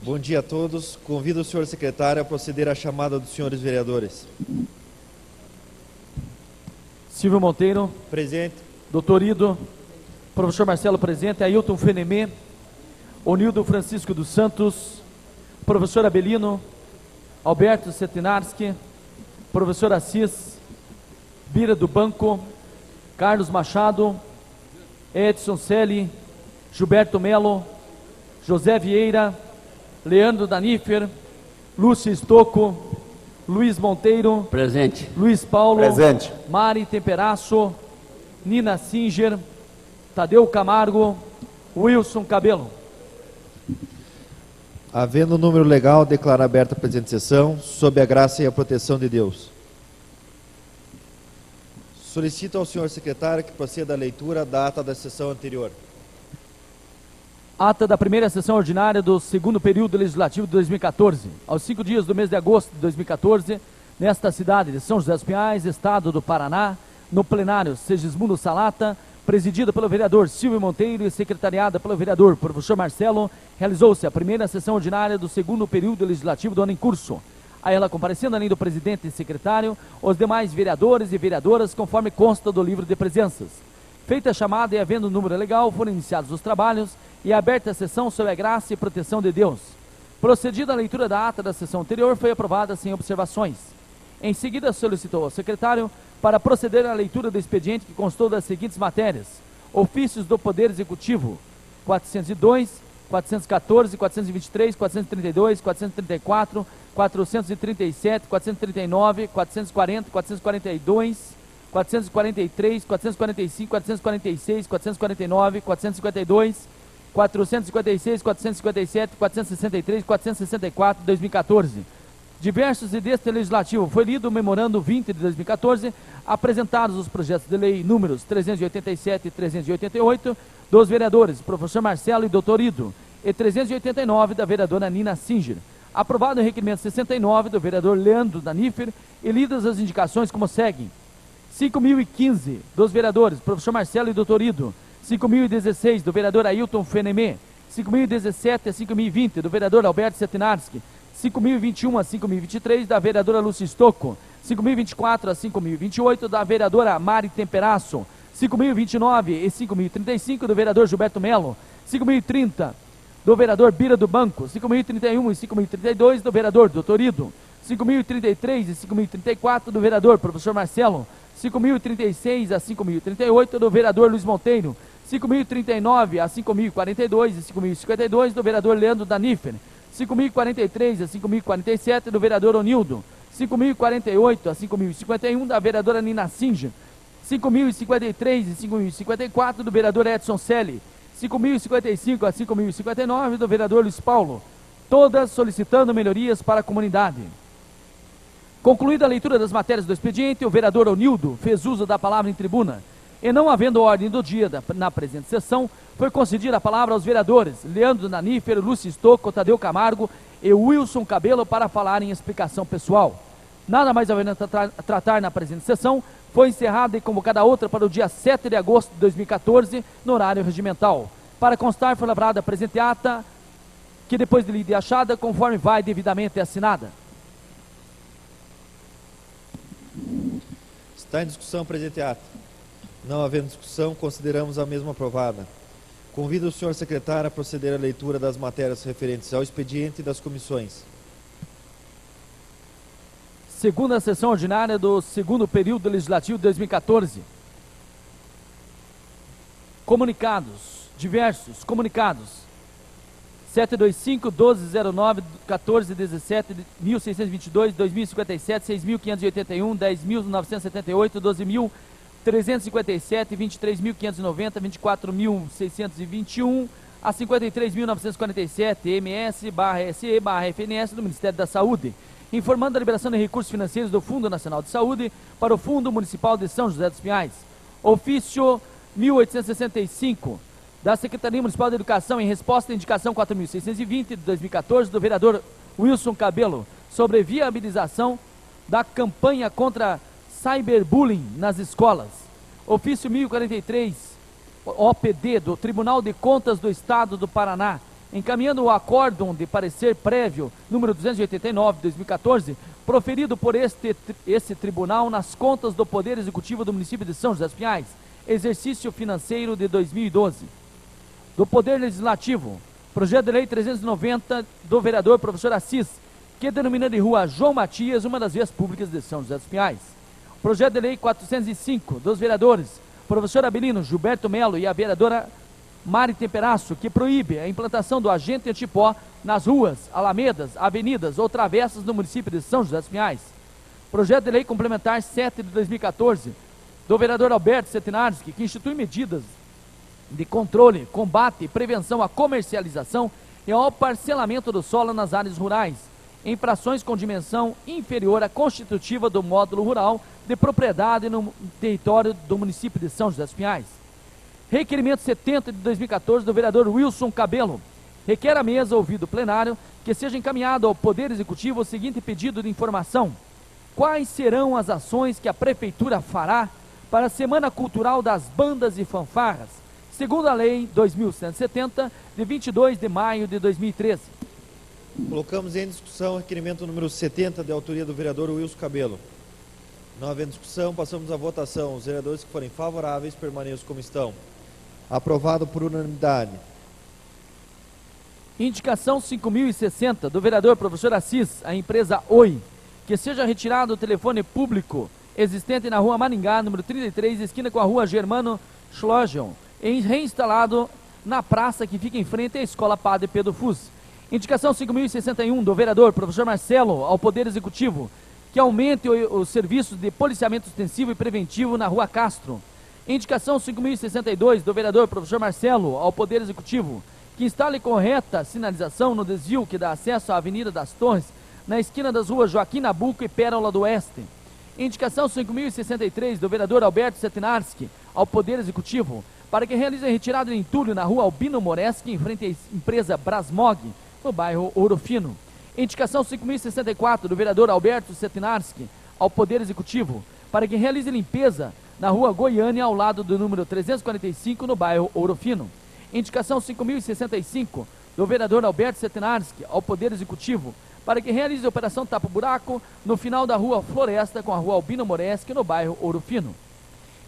Bom dia a todos. Convido o senhor secretário a proceder à chamada dos senhores vereadores. Silvio Monteiro. Presente. Doutor Ido. Professor Marcelo presente. Ailton Fenemê. Onildo Francisco dos Santos. Professor Abelino. Alberto Setinarski. Professor Assis. Bira do Banco. Carlos Machado. Edson Selle. Gilberto Melo. José Vieira. Leandro Danifer. Lúcio Estocco. Luiz Monteiro. Presente. Luiz Paulo. Presente. Mari Temperasso. Nina Singer. Tadeu Camargo. Wilson Cabelo. Havendo o número legal, declaro aberta a presente sessão, sob a graça e a proteção de Deus. Solicito ao senhor secretário que proceda à leitura da ata da sessão anterior. Ata da primeira sessão ordinária do segundo período legislativo de 2014. Aos 5 dias do mês de agosto de 2014, nesta cidade de São José dos Pinhais, estado do Paraná, no plenário Segismundo Salata, presidida pelo vereador Silvio Monteiro e secretariada pelo vereador professor Marcelo, realizou-se a primeira sessão ordinária do segundo período legislativo do ano em curso. A ela comparecendo, além do presidente e secretário, os demais vereadores e vereadoras, conforme consta do livro de presenças. Feita a chamada e havendo o número legal, foram iniciados os trabalhos e aberta a sessão sob a graça e proteção de Deus. Procedida a leitura da ata da sessão anterior, foi aprovada sem observações. Em seguida, solicitou ao secretário para proceder à leitura do expediente que constou das seguintes matérias: ofícios do Poder Executivo 402, 414, 423, 432, 434, 437, 439, 440, 442, 443, 445, 446, 449, 452, 456, 457, 463, 464 de 2014. Diversos e deste legislativo foi lido o memorando 20 de 2014, apresentados os projetos de lei números 387 e 388 dos vereadores professor Marcelo e doutor Ido, e 389 da vereadora Nina Singer. Aprovado o requerimento 69 do vereador Leandro Danifer e lidas as indicações como seguem: 5.015 dos vereadores professor Marcelo e doutor Ido, 5.016 do vereador Ailton Fenemê, 5.017 a 5.020 do vereador Alberto Setinarski, 5.021 a 5.023 da vereadora Lúcia Estocco, 5.024 a 5.028 da vereadora Mari Temperasso, 5.029 e 5.035 do vereador Gilberto Melo, 5.030 do vereador Bira do Banco, 5.031 e 5.032 do vereador Doutor Ido, 5.033 e 5.034 do vereador professor Marcelo, 5.036 a 5.038 do vereador Luiz Monteiro, 5.039 a 5.042 e 5.052 do vereador Leandro Danifer, 5.043 a 5.047 do vereador Onildo, 5.048 a 5.051 da vereadora Nina Singer, 5.053 e 5.054 do vereador Edson Selle, 5.055 a 5.059 do vereador Luiz Paulo, todas solicitando melhorias para a comunidade. Concluída a leitura das matérias do expediente, o vereador Onildo fez uso da palavra em tribuna, e não havendo ordem do dia na presente sessão, foi concedida a palavra aos vereadores Leandro Danifer, Lúcio Estocco, Tadeu Camargo e Wilson Cabelo para falar em explicação pessoal. Nada mais havendo a tratar na presente sessão, foi encerrada e convocada outra para o dia 7 de agosto de 2014, no horário regimental. Para constar, foi lavrada a presente ata, que depois de lida e achada, conforme vai devidamente assinada. Está em discussão o presente ato. Não havendo discussão, consideramos a mesma aprovada. Convido o senhor secretário a proceder à leitura das matérias referentes ao expediente e das comissões. Segunda sessão ordinária do segundo período legislativo de 2014. Comunicados, diversos comunicados. 725, 1209, 1417, 1622, 2057, 6581, 10.978, 12.357, 23.590, 24.621, a 53.947, MS/SE/FNS do Ministério da Saúde, informando a liberação de recursos financeiros do Fundo Nacional de Saúde para o Fundo Municipal de São José dos Pinhais. Ofício 1865 da Secretaria Municipal de Educação, em resposta à indicação 4.620 de 2014 do vereador Wilson Cabelo, sobre viabilização da campanha contra cyberbullying nas escolas. Ofício 1043 OPD do Tribunal de Contas do Estado do Paraná, encaminhando o acórdão de parecer prévio número 289 de 2014, proferido por este tribunal nas contas do Poder Executivo do município de São José dos Pinhais, exercício financeiro de 2012. Do Poder Legislativo, projeto de lei 390 do vereador professor Assis, que denomina de rua João Matias, uma das vias públicas de São José dos Pinhais. Projeto de lei 405 dos vereadores professor Abelino Gilberto Melo e a vereadora Mari Temperaço, que proíbe a implantação do agente antipó nas ruas, alamedas, avenidas ou travessas no município de São José dos Pinhais. Projeto de lei complementar 7 de 2014 do vereador Alberto Setinarski, que institui medidas de controle, combate e prevenção à comercialização e ao parcelamento do solo nas áreas rurais, em frações com dimensão inferior à constitutiva do módulo rural de propriedade no território do município de São José dos Pinhais. Requerimento 70 de 2014 do vereador Wilson Cabelo. Requer a mesa, ouvido o plenário, que seja encaminhado ao Poder Executivo o seguinte pedido de informação: quais serão as ações que a Prefeitura fará para a Semana Cultural das Bandas e Fanfarras, segundo a Lei 2170, de 22 de maio de 2013. Colocamos em discussão o requerimento número 70, de autoria do vereador Wilson Cabelo. Não havendo discussão, passamos à votação. Os vereadores que forem favoráveis permaneçam como estão. Aprovado por unanimidade. Indicação 5060 do vereador professor Assis, a empresa Oi, que seja retirado o telefone público existente na rua Maringá, número 33, esquina com a rua Germano Schlogion, e reinstalado na praça que fica em frente à Escola Padre Pedro Fus. Indicação 5061 do vereador professor Marcelo ao Poder Executivo, que aumente os serviços de policiamento ostensivo e preventivo na rua Castro. Indicação 5062 do vereador professor Marcelo ao Poder Executivo, que instale correta sinalização no desvio que dá acesso à Avenida das Torres, na esquina das ruas Joaquim Nabuco e Pérola do Oeste. Indicação 5063 do vereador Alberto Setinarski ao Poder Executivo, para que realize a retirada de entulho na rua Albino Moreski, em frente à empresa Brasmog, no bairro Ouro Fino. Indicação 5064 do vereador Alberto Setinarski ao Poder Executivo, para que realize limpeza na rua Goiânia, ao lado do número 345, no bairro Ouro Fino. Indicação 5065 do vereador Alberto Setinarski ao Poder Executivo, para que realize a operação tapa-buraco no final da rua Floresta com a rua Albino Moreski, no bairro Ouro Fino.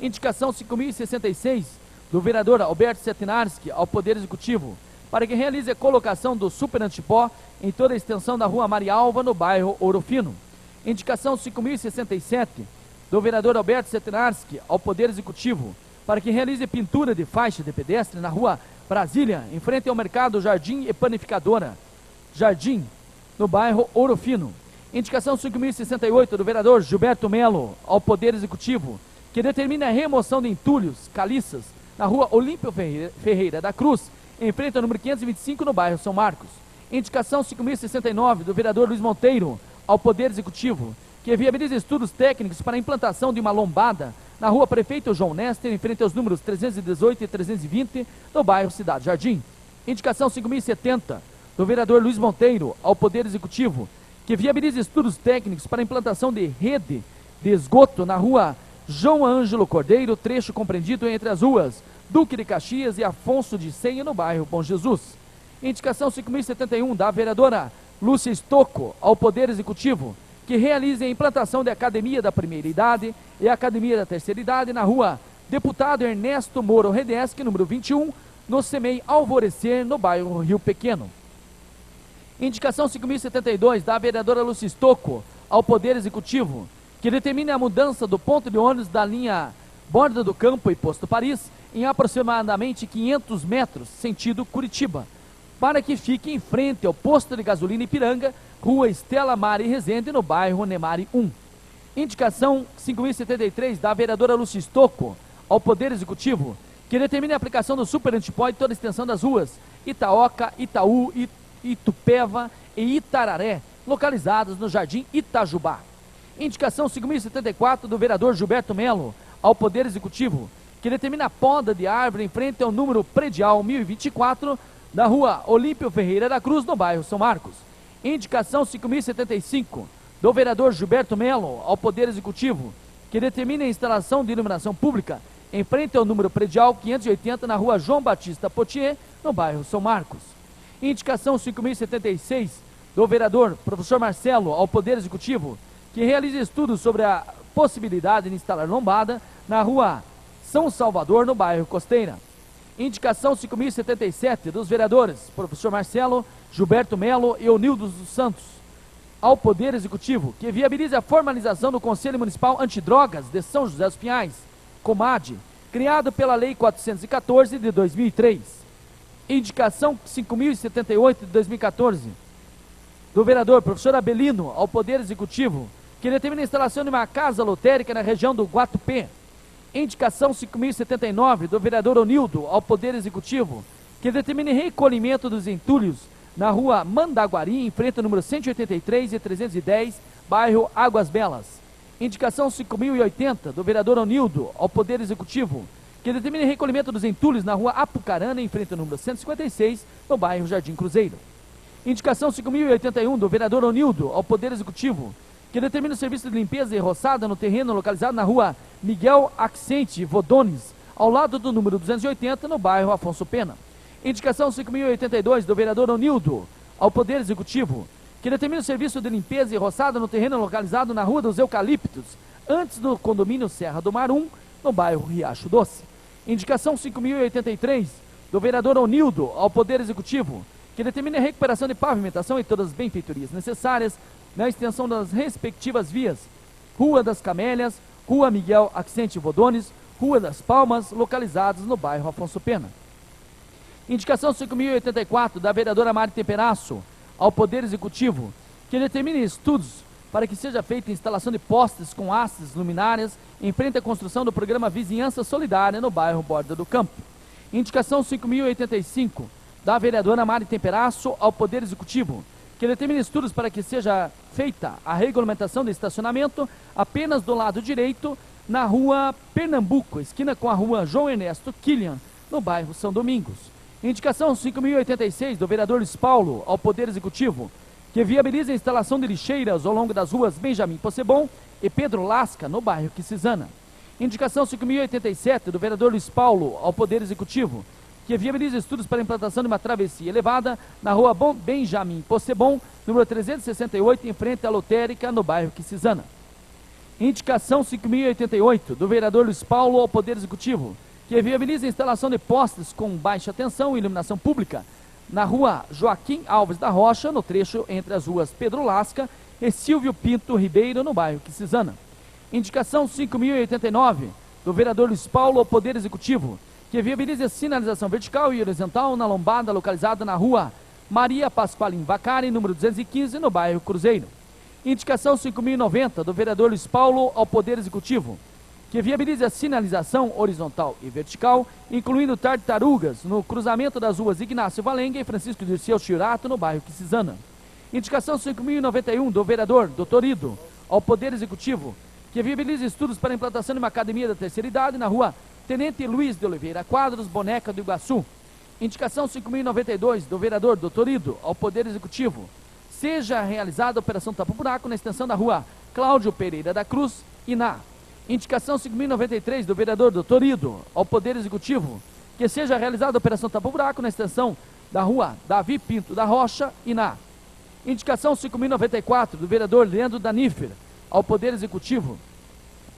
Indicação 5066 do vereador Alberto Setinarski ao Poder Executivo, para que realize a colocação do super antipó em toda a extensão da rua Marialva, no bairro Ouro Fino. Indicação 5067 do vereador Alberto Setinarski ao Poder Executivo, para que realize pintura de faixa de pedestre na rua Brasília, em frente ao mercado Jardim e Panificadora Jardim, no bairro Ouro Fino. Indicação 5068 do vereador Gilberto Melo ao Poder Executivo, que determina a remoção de entulhos, caliças, na rua Olímpio Ferreira da Cruz, em frente ao número 525, no bairro São Marcos. Indicação 5069 do vereador Luiz Monteiro ao Poder Executivo, que viabiliza estudos técnicos para a implantação de uma lombada na rua Prefeito João Nester, em frente aos números 318 e 320, no bairro Cidade Jardim. Indicação 5070 do vereador Luiz Monteiro ao Poder Executivo, que viabiliza estudos técnicos para a implantação de rede de esgoto na rua João Ângelo Cordeiro, trecho compreendido entre as ruas Duque de Caxias e Afonso de Senha, no bairro Bom Jesus. Indicação 5071 da vereadora Lúcia Stocco ao Poder Executivo, que realize a implantação da Academia da Primeira Idade e a Academia da Terceira Idade na rua Deputado Ernesto Moro Redesque, número 21, no CEMEI Alvorecer, no bairro Rio Pequeno. Indicação 5072 da vereadora Lúcia Stocco ao Poder Executivo, que determine a mudança do ponto de ônibus da linha Borda do Campo e Posto Paris em aproximadamente 500 metros, sentido Curitiba, para que fique em frente ao posto de gasolina Ipiranga, rua Estela Mari Rezende, no bairro Nemari 1. Indicação 5073 da vereadora Lúcia Stocco ao Poder Executivo, que determine a aplicação do super antipó em toda a extensão das ruas Itaoca, Itaú, Itupeva e Itararé, localizadas no Jardim Itajubá. Indicação 5074 do vereador Gilberto Melo ao Poder Executivo, que determina a poda de árvore em frente ao número predial 1024 da rua Olímpio Ferreira da Cruz, no bairro São Marcos. Indicação 5075 do vereador Gilberto Melo ao Poder Executivo, que determina a instalação de iluminação pública em frente ao número predial 580 na rua João Batista Potier, no bairro São Marcos. Indicação 5.076, do vereador professor Marcelo, ao Poder Executivo, que realize estudos sobre a possibilidade de instalar lombada na rua São Salvador, no bairro Costeira. Indicação 5.077, dos vereadores professor Marcelo, Gilberto Melo e Onildo dos Santos, ao Poder Executivo, que viabilize a formalização do Conselho Municipal Antidrogas de São José dos Pinhais, COMAD, criado pela Lei 414 de 2003. Indicação 5.078 de 2014, do vereador professor Abelino, ao Poder Executivo, que determina a instalação de uma casa lotérica na região do Guatupê. Indicação 5.079, do vereador Onildo, ao Poder Executivo, que determine recolhimento dos entulhos na rua Mandaguari, em frente ao número 183 e 310, bairro Águas Belas. Indicação 5.080, do vereador Onildo, ao Poder Executivo, que determine recolhimento dos entulhos na rua Apucarana, em frente ao número 156, no bairro Jardim Cruzeiro. Indicação 5.081, do vereador Onildo, ao Poder Executivo, que determina o serviço de limpeza e roçada no terreno localizado na rua Miguel Accente Vodones, ao lado do número 280, no bairro Afonso Pena. Indicação 5.082, do vereador Onildo, ao Poder Executivo, que determina o serviço de limpeza e roçada no terreno localizado na rua dos Eucaliptos, antes do condomínio Serra do Mar 1, no bairro Riacho Doce. Indicação 5.083, do vereador Onildo, ao Poder Executivo, que determina a recuperação de pavimentação e todas as benfeitorias necessárias na extensão das respectivas vias: Rua das Camélias, Rua Miguel Accente Vodones, Rua das Palmas, localizados no bairro Afonso Pena. Indicação 5.084, da vereadora Mari Temperaço, ao Poder Executivo, que determine estudos para que seja feita a instalação de postes com hastes luminárias em frente à construção do programa Vizinhança Solidária no bairro Borda do Campo. Indicação 5.085, da vereadora Mari Temperaço, ao Poder Executivo, que determine estudos para que seja feita a regulamentação de estacionamento apenas do lado direito na rua Pernambuco, esquina com a rua João Ernesto Killian, no bairro São Domingos. Indicação 5.086, do vereador Luiz Paulo, ao Poder Executivo, que viabiliza a instalação de lixeiras ao longo das ruas Benjamin Possebon e Pedro Lasca, no bairro Quisizana. Indicação 5.087, do vereador Luiz Paulo, ao Poder Executivo, que viabiliza estudos para a implantação de uma travessia elevada na rua Benjamin Possebon, número 368, em frente à lotérica, no bairro Quisizana. Indicação 5.088, do vereador Luiz Paulo, ao Poder Executivo, que viabiliza a instalação de postes com baixa tensão e iluminação pública na rua Joaquim Alves da Rocha, no trecho entre as ruas Pedro Lasca e Silvio Pinto Ribeiro, no bairro Quisizana. Indicação 5.089, do vereador Luiz Paulo, ao Poder Executivo, que viabiliza a sinalização vertical e horizontal na lombada localizada na rua Maria Pasqualim Vacari, número 215, no bairro Cruzeiro. Indicação 5.090, do vereador Luiz Paulo, ao Poder Executivo, que viabilize a sinalização horizontal e vertical, incluindo tartarugas, no cruzamento das ruas Ignácio Valenga e Francisco Dirceu Chirato, no bairro Quisizana. Indicação 5.091, do vereador Dr. Ido, ao Poder Executivo, que viabilize estudos para a implantação de uma academia da terceira idade na rua Tenente Luiz de Oliveira Quadros, Boneca do Iguaçu. Indicação 5.092, do vereador Dr. Ido, ao Poder Executivo, seja realizada a operação tapa-buraco na extensão da rua Cláudio Pereira da Cruz, Iná. Indicação 5.093, do vereador Dr. Ido, ao Poder Executivo, que seja realizada a operação tapa-buraco na extensão da rua Davi Pinto da Rocha, Iná. Indicação 5.094, do vereador Leandro Danifer, ao Poder Executivo,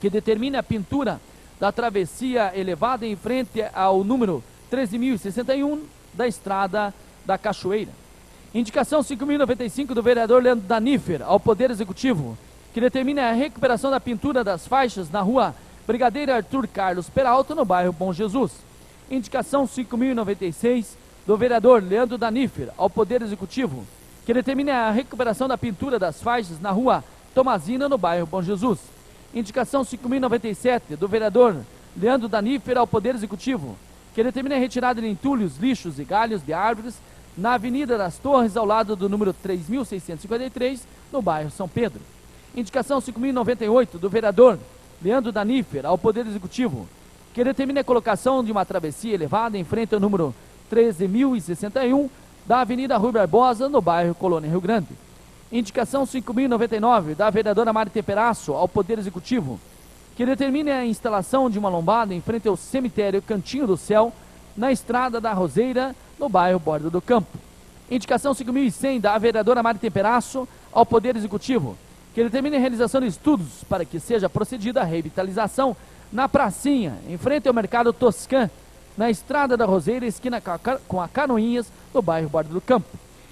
que determine a pintura da travessia elevada em frente ao número 13.061 da Estrada da Cachoeira. Indicação 5.095, do vereador Leandro Danifer, ao Poder Executivo, que determina a recuperação da pintura das faixas na rua Brigadeiro Arthur Carlos Peralta, no bairro Bom Jesus. Indicação 5.096, do vereador Leandro Danifer, ao Poder Executivo, que determina a recuperação da pintura das faixas na rua Tomazina, no bairro Bom Jesus. Indicação 5.097, do vereador Leandro Danifer, ao Poder Executivo, que determina a retirada de entulhos, lixos e galhos de árvores na Avenida das Torres, ao lado do número 3.653, no bairro São Pedro. Indicação 5.098, do vereador Leandro Danifer, ao Poder Executivo, que determina a colocação de uma travessia elevada em frente ao número 13.061 da Avenida Rui Barbosa, no bairro Colônia Rio Grande. Indicação 5.099, da vereadora Mari Temperaço, ao Poder Executivo, que determine a instalação de uma lombada em frente ao cemitério Cantinho do Céu, na Estrada da Roseira, no bairro Borda do Campo. Indicação 5.100 da vereadora Mari Temperaço ao Poder Executivo, que determine a realização de estudos para que seja procedida a revitalização na pracinha, em frente ao Mercado Toscã, na Estrada da Roseira, esquina com a Canoinhas, no bairro Borda do Campo.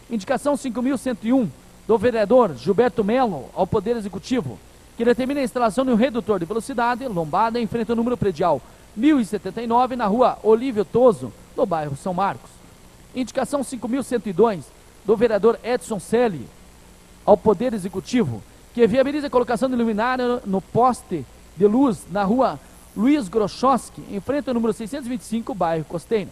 Indicação 5.101 do vereador Gilberto Melo ao Poder Executivo, que determina a instalação de um redutor de velocidade lombada em frente ao número predial 1079, na rua Olívio Toso, no bairro São Marcos. Indicação 5.102 do vereador Edson Selle ao Poder Executivo, que viabiliza a colocação de luminária no poste de luz na rua Luiz Grochowski, em frente ao número 625, bairro Costeiro.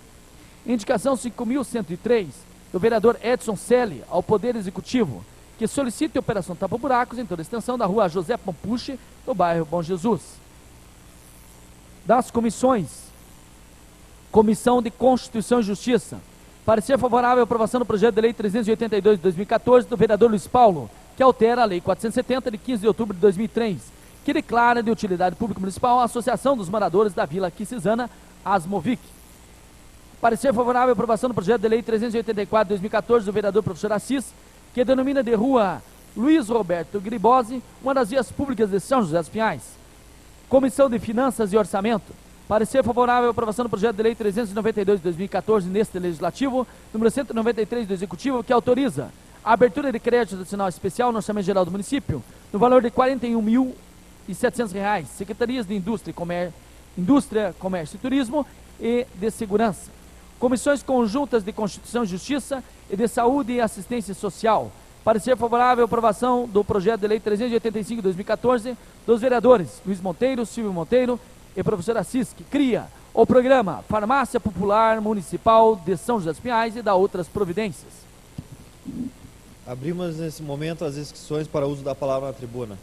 Indicação 5.103 do vereador Edson Selle ao Poder Executivo, que solicita a operação tapa-buracos em toda a extensão da rua José Pompucci, no bairro Bom Jesus. Das comissões: Comissão de Constituição e Justiça, parecer favorável à aprovação do projeto de lei 382 de 2014 do vereador Luiz Paulo, que altera a lei 470 de 15 de outubro de 2003, que declara de utilidade pública municipal a Associação dos Moradores da Vila Quisizana, Asmovic. Parecer favorável à aprovação do projeto de lei 384 de 2014 do vereador professor Assis, que denomina de rua Luiz Roberto Gribosi, uma das vias públicas de São José dos Pinhais. Comissão de Finanças e Orçamento, parecer favorável à aprovação do projeto de lei 392 de 2014 neste legislativo, número 193 do Executivo, que autoriza a abertura de crédito adicional especial no orçamento geral do município, no valor de R$ 41.700, Secretarias de Indústria, Comércio e Turismo e de Segurança. Comissões conjuntas de Constituição e Justiça e de Saúde e Assistência Social, parecer favorável à aprovação do projeto de lei 385 de 2014 dos vereadores Luiz Monteiro, Silvio Monteiro e professor Assis, que cria o programa Farmácia Popular Municipal de São José dos Pinhais e dá outras providências. Abrimos nesse momento as inscrições para uso da palavra na tribuna.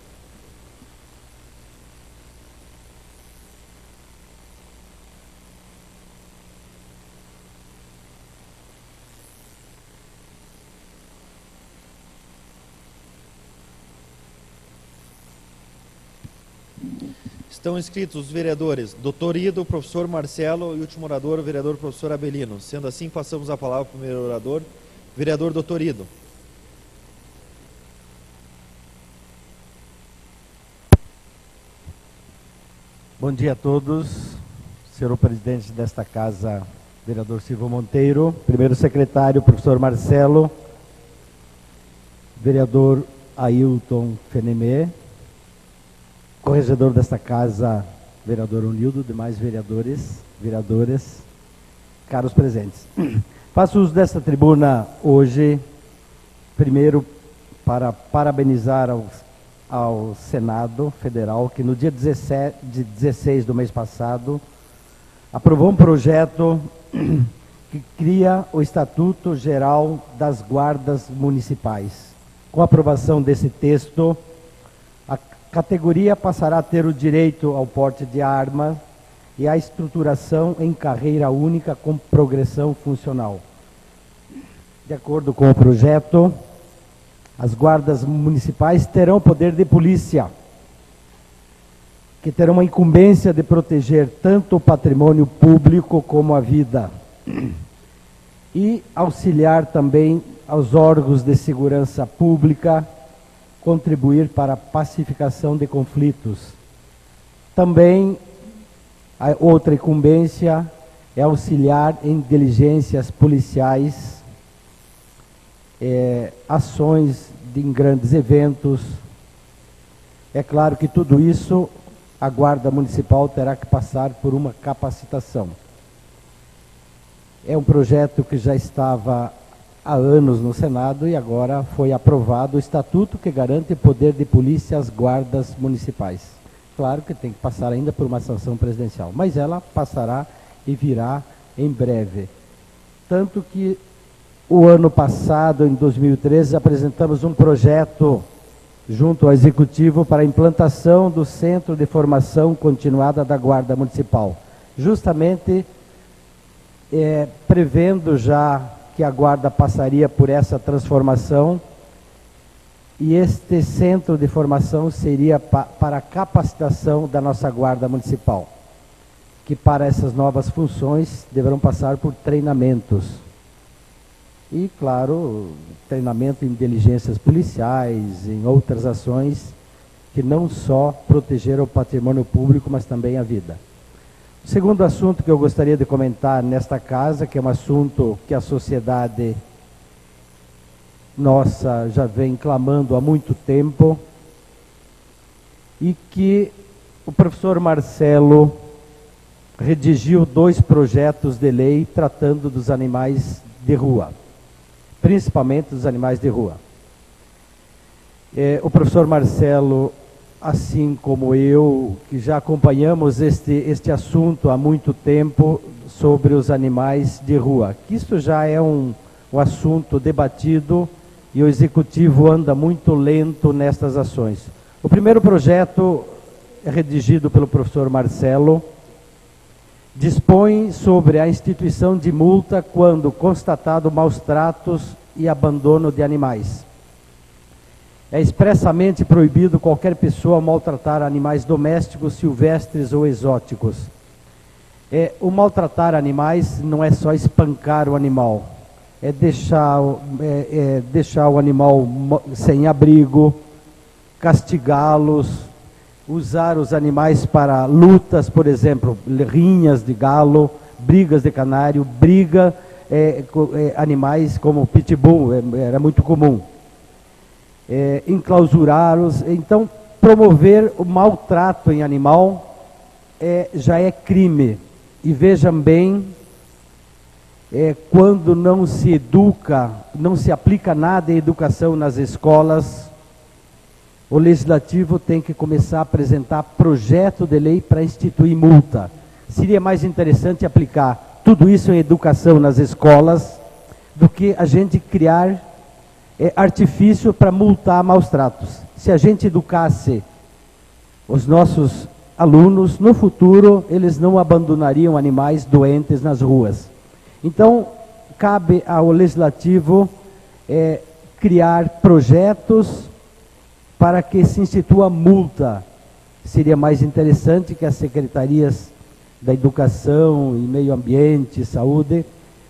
Estão inscritos os vereadores Doutorido, professor Marcelo e último orador, o vereador professor Abelino. Sendo assim, passamos a palavra para o primeiro orador, vereador Doutorido. Bom dia a todos, senhor presidente desta casa, vereador Silvio Monteiro, primeiro secretário, professor Marcelo, vereador Ailton Fenemé, corregedor desta casa, vereador Unildo, demais vereadores, vereadoras, caros presentes. Faço uso desta tribuna hoje, primeiro, para parabenizar ao Senado Federal, que no dia 16 do mês passado, aprovou um projeto que cria o Estatuto Geral das Guardas Municipais. Com a aprovação desse texto, a categoria passará a ter o direito ao porte de arma e à estruturação em carreira única com progressão funcional. De acordo com o projeto, as guardas municipais terão poder de polícia, que terão uma incumbência de proteger tanto o patrimônio público como a vida, e auxiliar também aos órgãos de segurança pública, contribuir para a pacificação de conflitos. Também a outra incumbência é auxiliar em diligências policiais, ações em grandes eventos. É claro que tudo isso a Guarda Municipal terá que passar por uma capacitação. É um projeto que já estava há anos no Senado e agora foi aprovado o estatuto que garante o poder de polícia às guardas municipais. Claro que tem que passar ainda por uma sanção presidencial, mas ela passará e virá em breve. Tanto que o ano passado, em 2013, apresentamos um projeto junto ao Executivo para a implantação do Centro de Formação Continuada da Guarda Municipal, justamente prevendo já que a Guarda passaria por essa transformação, e este centro de formação seria para a capacitação da nossa Guarda Municipal, que para essas novas funções deverão passar por treinamentos. E, claro, treinamento em diligências policiais, em outras ações que não só protegeram o patrimônio público, mas também a vida. O segundo assunto que eu gostaria de comentar nesta casa, que é um assunto que a sociedade nossa já vem clamando há muito tempo, e que o professor Marcelo redigiu 2 projetos de lei tratando dos animais de rua, principalmente dos animais de rua. O professor Marcelo, assim como eu, que já acompanhamos este assunto há muito tempo sobre os animais de rua, que isso já é um assunto debatido e o Executivo anda muito lento nestas ações. O primeiro projeto, redigido pelo professor Marcelo, dispõe sobre a instituição de multa quando constatado maus tratos e abandono de animais. É expressamente proibido qualquer pessoa maltratar animais domésticos, silvestres ou exóticos. O maltratar animais não é só espancar o animal, é deixar o animal sem abrigo, castigá-los, usar os animais para lutas, por exemplo, rinhas de galo, brigas de canário, animais como pitbull, era muito comum. Enclausurá-los. Então, promover o maltrato em animal já é crime. E vejam bem, quando não se educa, não se aplica nada em educação nas escolas, o Legislativo tem que começar a apresentar projeto de lei para instituir multa. Seria mais interessante aplicar tudo isso em educação nas escolas do que a gente criar artifício para multar maus tratos. Se a gente educasse os nossos alunos, no futuro eles não abandonariam animais doentes nas ruas. Então, cabe ao Legislativo criar projetos para que se institua multa. Seria mais interessante que as secretarias da Educação e Meio Ambiente, Saúde,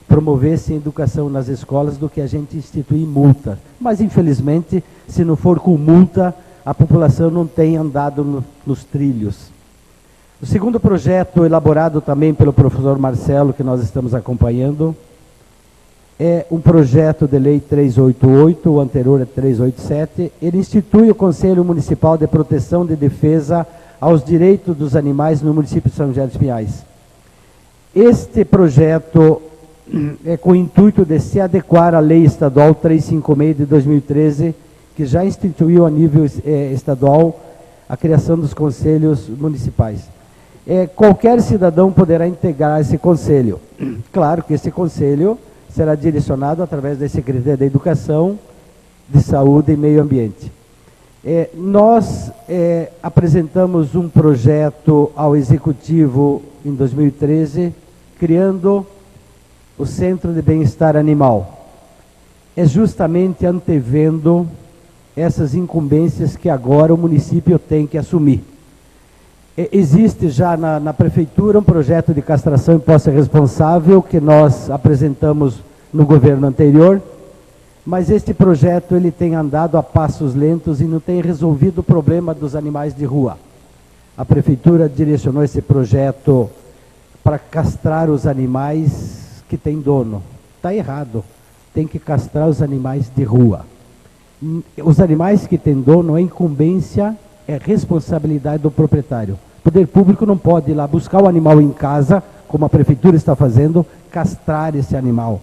promovessem educação nas escolas do que a gente instituir multa. Mas, infelizmente, se não for com multa, a população não tem andado nos trilhos. O segundo projeto, elaborado também pelo professor Marcelo, que nós estamos acompanhando, é um projeto de lei 388, o anterior é 387. Ele institui o Conselho Municipal de Proteção e Defesa aos Direitos dos Animais no município de São José dos Pinhais. Este projeto é com o intuito de se adequar à Lei Estadual 356 de 2013, que já instituiu a nível estadual a criação dos conselhos municipais. Qualquer cidadão poderá integrar esse conselho. Claro que esse conselho será direcionado através da Secretaria da Educação, de Saúde e Meio Ambiente. Nós apresentamos um projeto ao Executivo em 2013, criando o Centro de Bem-Estar Animal. É justamente antevendo essas incumbências que agora o município tem que assumir. Existe já na Prefeitura um projeto de castração e posse responsável que nós apresentamos no governo anterior, mas este projeto ele tem andado a passos lentos e não tem resolvido o problema dos animais de rua. A Prefeitura direcionou esse projeto para castrar os animais que têm dono. Está errado, tem que castrar os animais de rua. Os animais que têm dono, a incumbência é responsabilidade do proprietário. O poder público não pode ir lá buscar o animal em casa, como a Prefeitura está fazendo, castrar esse animal.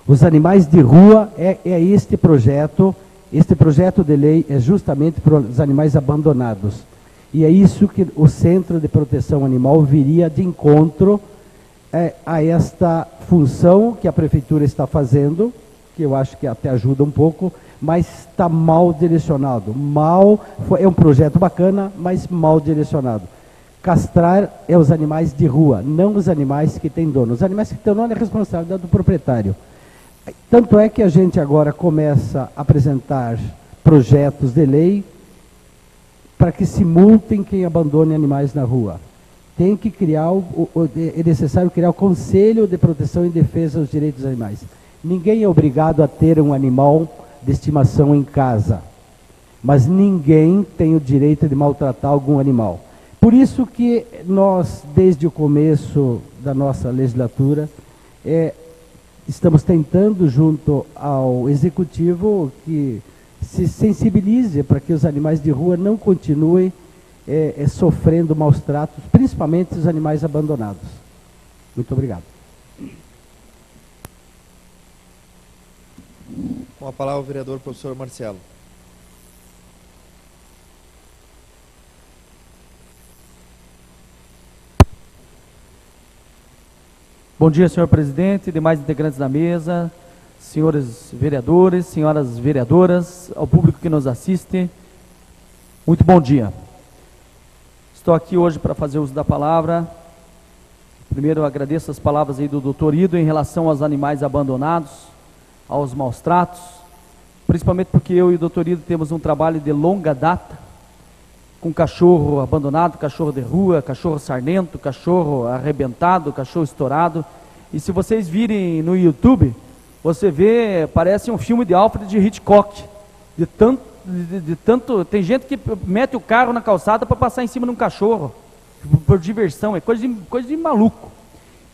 Os animais de rua este projeto de lei é justamente para os animais abandonados. E é isso que o Centro de Proteção Animal viria de encontro a esta função que a Prefeitura está fazendo, que eu acho que até ajuda um pouco, mas está mal direcionado. É um projeto bacana, mas mal direcionado. Castrar é os animais de rua, não os animais que têm dono. Os animais que têm dono é responsabilidade do proprietário. Tanto é que a gente agora começa a apresentar projetos de lei para que se multem quem abandone animais na rua. Tem que criar, é necessário criar o Conselho de Proteção e Defesa dos Direitos dos Animais. Ninguém é obrigado a ter um animal de estimação em casa, mas ninguém tem o direito de maltratar algum animal. Por isso que nós, desde o começo da nossa legislatura, estamos tentando, junto ao Executivo, que se sensibilize para que os animais de rua não continuem sofrendo maus tratos, principalmente os animais abandonados. Muito obrigado. Com a palavra o vereador professor Marcelo. Bom dia, senhor presidente, demais integrantes da mesa, senhores vereadores, senhoras vereadoras, ao público que nos assiste, muito bom dia. Estou aqui hoje para fazer uso da palavra. Primeiro, eu agradeço as palavras aí do doutor Ido em relação aos animais abandonados, aos maus tratos, principalmente porque eu e o doutor Ido temos um trabalho de longa data, com cachorro abandonado, cachorro de rua, cachorro sarnento, cachorro arrebentado, cachorro estourado. E se vocês virem no YouTube, você vê, parece um filme de Alfred Hitchcock, de tanto, tem gente que mete o carro na calçada para passar em cima de um cachorro, por diversão, é coisa de maluco.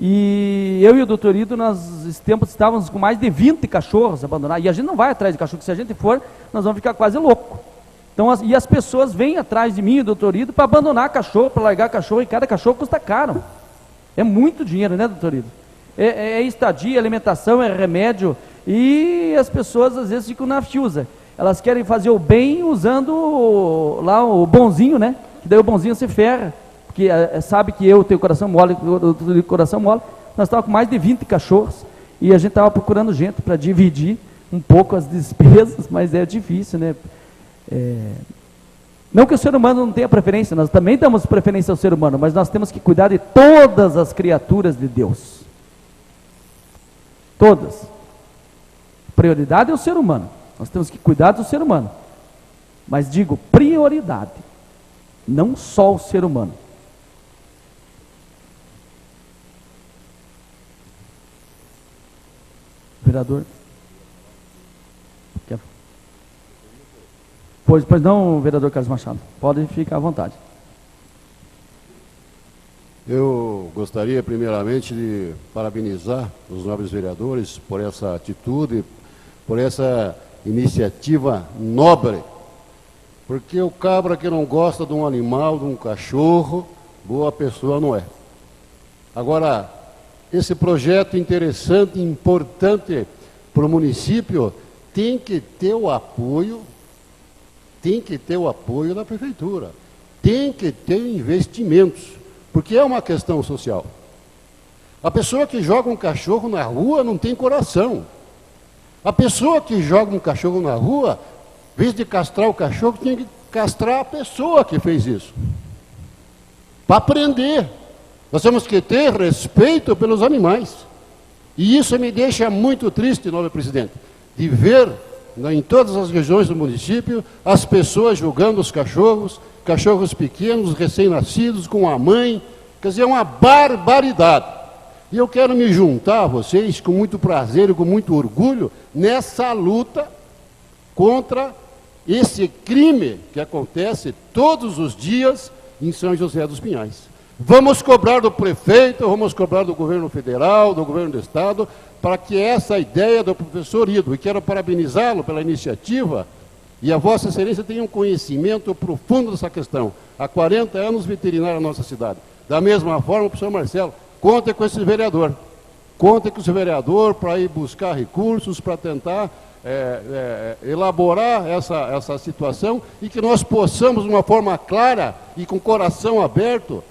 E eu e o doutor Ido, nós tempos estávamos com mais de 20 cachorros abandonados, e a gente não vai atrás de cachorro, que se a gente for, nós vamos ficar quase loucos. Então, e as pessoas vêm atrás de mim e do doutor Ido para abandonar cachorro, para largar cachorro, e cada cachorro custa caro. É muito dinheiro, né, doutor Ido? É estadia, alimentação, é remédio, e as pessoas às vezes ficam na fiusa. Elas querem fazer o bem usando lá o bonzinho, né? Que daí o bonzinho se ferra, porque sabe que eu tenho coração mole, nós estávamos com mais de 20 cachorros, e a gente estava procurando gente para dividir um pouco as despesas, mas é difícil, né? Não que o ser humano não tenha preferência, nós também damos preferência ao ser humano, mas nós temos que cuidar de todas as criaturas de Deus. Todas. Prioridade é o ser humano, nós temos que cuidar do ser humano, mas digo prioridade, não só o ser humano. Vereador? Pois não, vereador Carlos Machado, pode ficar à vontade. Eu gostaria primeiramente de parabenizar os nobres vereadores por essa atitude, por essa iniciativa nobre, porque o cabra que não gosta de um animal, de um cachorro, boa pessoa não é. Agora, esse projeto interessante e importante para o município tem que ter o apoio da prefeitura, tem que ter investimentos, porque é uma questão social. A pessoa que joga um cachorro na rua não tem coração. A pessoa que joga um cachorro na rua, em vez de castrar o cachorro, tem que castrar a pessoa que fez isso. Para aprender. Nós temos que ter respeito pelos animais. E isso me deixa muito triste, nobre presidente, de ver em todas as regiões do município as pessoas julgando os cachorros pequenos, recém-nascidos, com a mãe. Quer dizer, é uma barbaridade. E eu quero me juntar a vocês com muito prazer e com muito orgulho nessa luta contra esse crime que acontece todos os dias em São José dos Pinhais. Vamos cobrar do prefeito, vamos cobrar do governo federal, do governo do estado, para que essa ideia do professor Ido, e quero parabenizá-lo pela iniciativa, e a Vossa Excelência tem um conhecimento profundo dessa questão. Há 40 anos veterinário na nossa cidade. Da mesma forma, professor Marcelo, conte com esse vereador. Conte com esse vereador para ir buscar recursos, para tentar elaborar essa situação e que nós possamos, de uma forma clara e com o coração aberto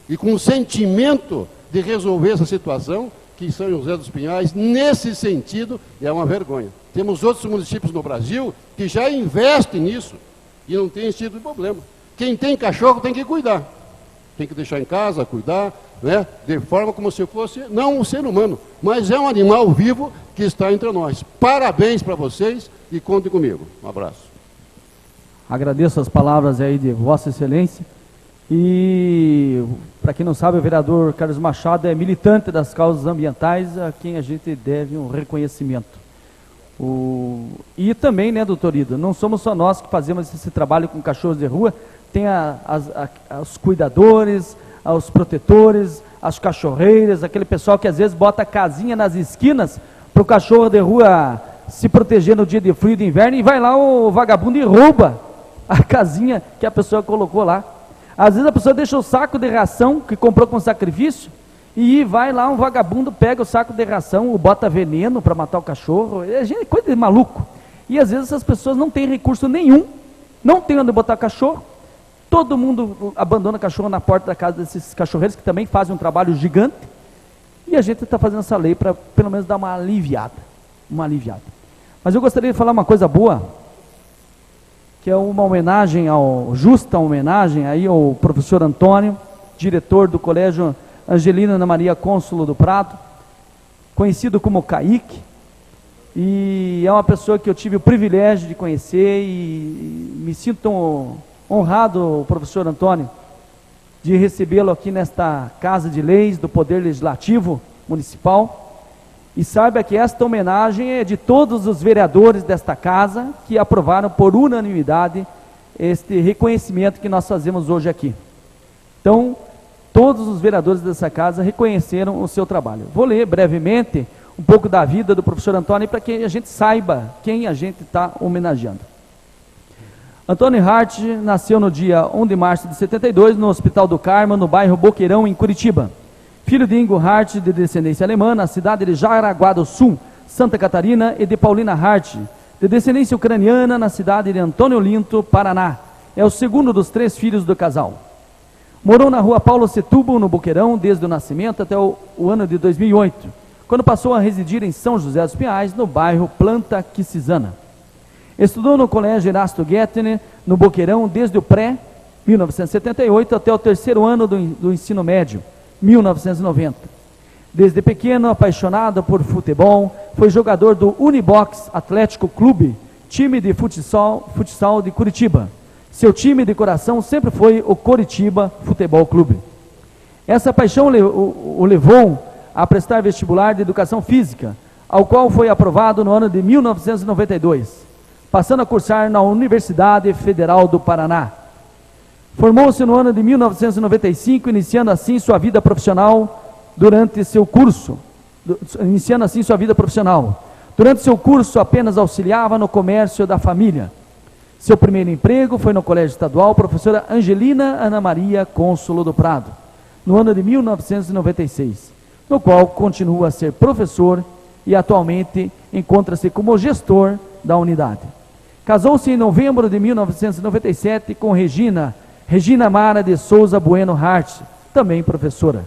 e com o sentimento de resolver essa situação, que em São José dos Pinhais, nesse sentido, é uma vergonha. Temos outros municípios no Brasil que já investem nisso e não tem esse tipo de problema. Quem tem cachorro tem que cuidar. Tem que deixar em casa, cuidar, né? De forma como se fosse, não um ser humano, mas é um animal vivo que está entre nós. Parabéns para vocês e contem comigo. Um abraço. Agradeço as palavras aí de Vossa Excelência. E, para quem não sabe, o vereador Carlos Machado é militante das causas ambientais, a quem a gente deve um reconhecimento. E também, né, doutor Ido, não somos só nós que fazemos esse trabalho com cachorros de rua, tem os cuidadores, os protetores, as cachorreiras, aquele pessoal que às vezes bota casinha nas esquinas para o cachorro de rua se proteger no dia de frio de inverno, e vai lá o vagabundo e rouba a casinha que a pessoa colocou lá. Às vezes a pessoa deixa o saco de ração que comprou com sacrifício, e vai lá um vagabundo, pega o saco de ração, bota veneno para matar o cachorro. É coisa de maluco. E às vezes essas pessoas não têm recurso nenhum, não tem onde botar cachorro, todo mundo abandona cachorro na porta da casa desses cachorreiros, que também fazem um trabalho gigante, e a gente está fazendo essa lei para pelo menos dar uma aliviada. Mas eu gostaria de falar uma coisa boa, que é uma homenagem, justa homenagem aí ao professor Antônio, diretor do Colégio Angelina Ana Maria Cônsulo do Prado, conhecido como Kaique, e é uma pessoa que eu tive o privilégio de conhecer, e me sinto honrado, professor Antônio, de recebê-lo aqui nesta Casa de Leis do Poder Legislativo Municipal. E saiba que esta homenagem é de todos os vereadores desta casa que aprovaram por unanimidade este reconhecimento que nós fazemos hoje aqui. Então, todos os vereadores dessa casa reconheceram o seu trabalho. Vou ler brevemente um pouco da vida do professor Antônio para que a gente saiba quem a gente está homenageando. Antônio Hart nasceu no dia 1 de março de 72 no Hospital do Carmo, no bairro Boqueirão, em Curitiba. Filho de Ingo Hart, de descendência alemã, na cidade de Jaraguá do Sul, Santa Catarina, e de Paulina Hart, de descendência ucraniana, na cidade de Antônio Olinto, Paraná. É o segundo dos 3 filhos do casal. Morou na rua Paulo Setúbal, no Boqueirão, desde o nascimento até o ano de 2008, quando passou a residir em São José dos Pinhais, no bairro Planta Quisizana. Estudou no Colégio Erasto Guettner, no Boqueirão, desde o pré-1978 até o 3º ano do ensino médio, 1990. Desde pequeno, apaixonado por futebol, foi jogador do Unibox Atlético Clube, time de futsal de Curitiba. Seu time de coração sempre foi o Coritiba Futebol Clube. Essa paixão o levou a prestar vestibular de Educação Física, ao qual foi aprovado no ano de 1992, passando a cursar na Universidade Federal do Paraná. Formou-se no ano de 1995, iniciando assim sua vida profissional. Durante seu curso, apenas auxiliava no comércio da família. Seu primeiro emprego foi no Colégio Estadual Professora Angelina Ana Maria Cônsulo do Prado, no ano de 1996, no qual continua a ser professor e atualmente encontra-se como gestor da unidade. Casou-se em novembro de 1997 com Regina Mara de Souza Bueno Hart, também professora.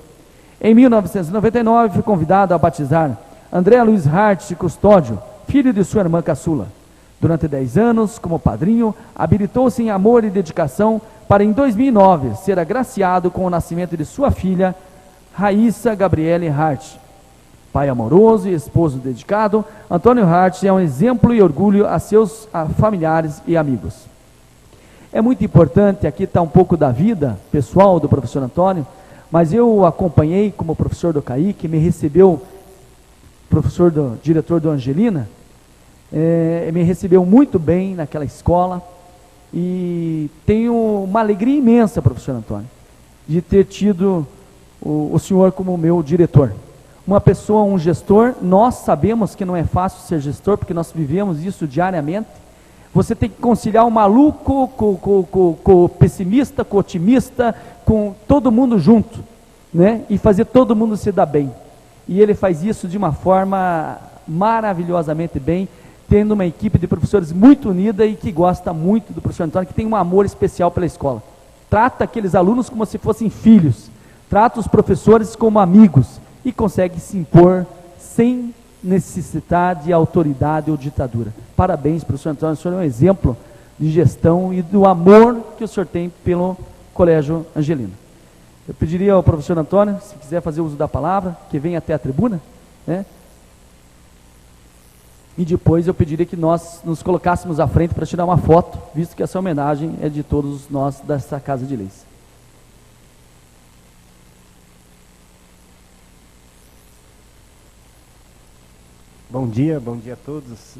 Em 1999 foi convidado a batizar André Luiz Hart Custódio, filho de sua irmã caçula. Durante 10 anos, como padrinho, habilitou-se em amor e dedicação para, em 2009, ser agraciado com o nascimento de sua filha, Raíssa Gabriele Hart. Pai amoroso e esposo dedicado, Antônio Hart é um exemplo e orgulho a seus familiares e amigos. É muito importante, aqui está um pouco da vida pessoal do professor Antônio, mas eu o acompanhei como professor do Kaique, me recebeu, diretor do Angelina, me recebeu muito bem naquela escola, e tenho uma alegria imensa, professor Antônio, de ter tido o senhor como meu diretor. Uma pessoa, um gestor, nós sabemos que não é fácil ser gestor, porque nós vivemos isso diariamente. Você tem que conciliar o maluco com o pessimista, com o otimista, com todo mundo junto, né? E fazer todo mundo se dar bem. E ele faz isso de uma forma maravilhosamente bem, tendo uma equipe de professores muito unida e que gosta muito do professor Antônio, que tem um amor especial pela escola. Trata aqueles alunos como se fossem filhos, trata os professores como amigos e consegue se impor sem necessitar de autoridade ou ditadura. Parabéns, professor Antônio, o senhor é um exemplo de gestão e do amor que o senhor tem pelo Colégio Angelina. Eu pediria ao professor Antônio, se quiser fazer uso da palavra, que venha até a tribuna, né? E depois eu pediria que nós nos colocássemos à frente para tirar uma foto, visto que essa homenagem é de todos nós dessa Casa de Leis. Bom dia a todos.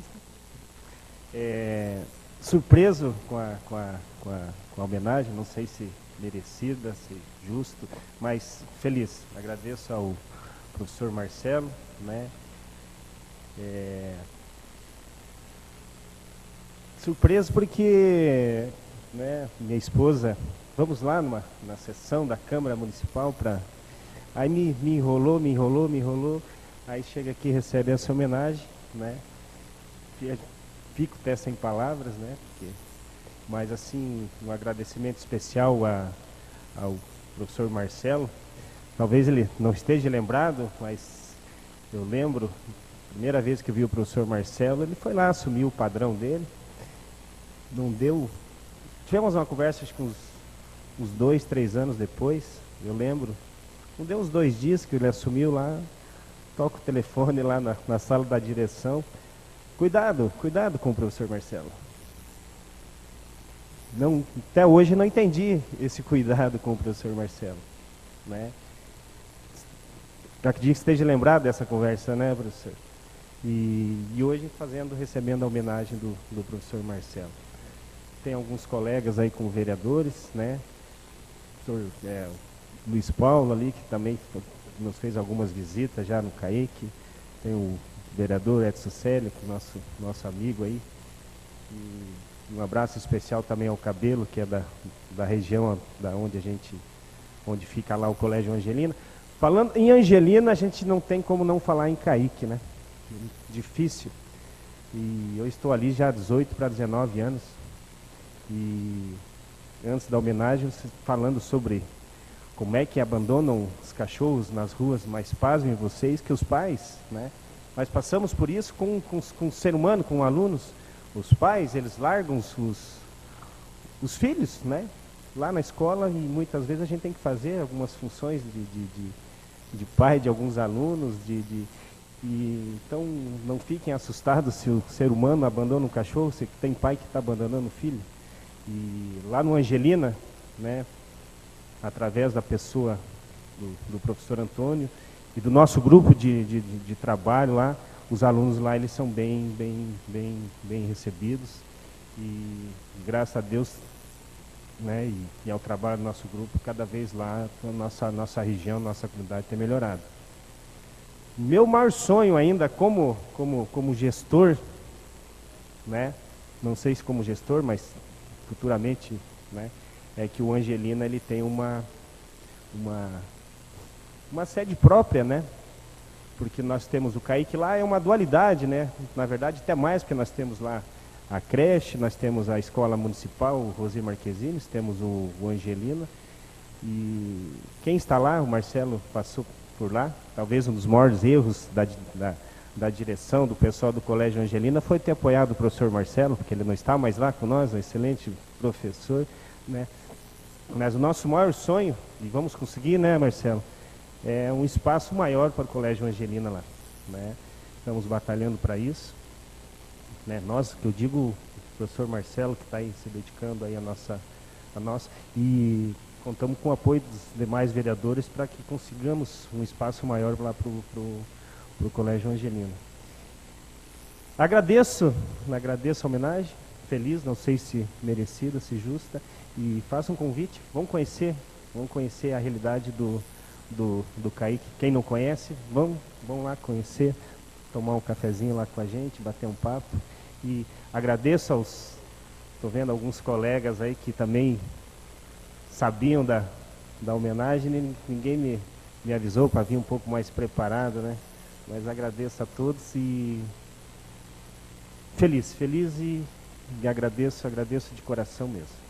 Surpreso com a homenagem, não sei se merecida, se justo, mas feliz. Agradeço ao professor Marcelo, né? Surpreso porque, né, minha esposa, vamos lá na sessão da Câmara Municipal para... Aí me enrolou, aí chega aqui e recebe essa homenagem, né? Fico até sem palavras, né? Mas assim, um agradecimento especial ao professor Marcelo. Talvez ele não esteja lembrado, mas eu lembro, primeira vez que eu vi o professor Marcelo, ele foi lá, assumiu o padrão dele. Não deu... Tivemos uma conversa, acho que uns 2, 3 anos depois, eu lembro. Não deu uns 2 dias que ele assumiu lá, toca o telefone lá na sala da direção. Cuidado com o professor Marcelo. Não, até hoje não entendi esse cuidado com o professor Marcelo, né? Acredito que esteja lembrado dessa conversa, né, professor? E hoje recebendo a homenagem do professor Marcelo. Tem alguns colegas aí como vereadores, né? O professor Luiz Paulo ali, que também nos fez algumas visitas já no CAIC. Tem o vereador Edson Célio, que é nosso amigo aí. E um abraço especial também ao Cabelo, que é da região onde fica lá o Colégio Angelina. Falando em Angelina, a gente não tem como não falar em CAIC, né? Difícil. E eu estou ali já há 18 para 19 anos. E antes da homenagem, falando sobre como é que abandonam os cachorros nas ruas, mas pasmem vocês que os pais, né? Nós passamos por isso com o ser humano, com alunos. Os pais, eles largam os filhos, né? Lá na escola, e muitas vezes a gente tem que fazer algumas funções de pai de alguns alunos, então não fiquem assustados se o ser humano abandona um cachorro, se tem pai que está abandonando o filho. E lá no Angelina, né, através da pessoa do professor Antônio e do nosso grupo de trabalho lá, os alunos lá, eles são bem recebidos, e graças a Deus, né, e ao trabalho do nosso grupo, cada vez lá a nossa região, nossa comunidade tem melhorado. Meu maior sonho ainda como gestor, né, não sei se como gestor, mas futuramente, né, é que o Angelina ele tem uma sede própria, né? Porque nós temos o CAIC lá, é uma dualidade, né? Na verdade, até mais, porque nós temos lá a creche, nós temos a escola municipal, o Rosi Marquezine, temos o Angelina. E quem está lá, o Marcelo passou por lá, talvez um dos maiores erros da direção, do pessoal do Colégio Angelina, foi ter apoiado o professor Marcelo, porque ele não está mais lá com nós, um excelente professor, né? Mas o nosso maior sonho, e vamos conseguir, né, Marcelo, é um espaço maior para o Colégio Angelina lá, né? Estamos batalhando para isso, né? Nós, que eu digo, o professor Marcelo, que está aí se dedicando aí a nossa, e contamos com o apoio dos demais vereadores para que consigamos um espaço maior lá para o Colégio Angelina. Agradeço a homenagem, feliz, não sei se merecida, se justa, e faço um convite, vamos conhecer a realidade do CAIC. Quem não conhece, vão lá conhecer, tomar um cafezinho lá com a gente, bater um papo. E agradeço estou vendo alguns colegas aí que também sabiam da homenagem, ninguém me avisou para vir um pouco mais preparado, né? Mas agradeço a todos e feliz e agradeço de coração mesmo.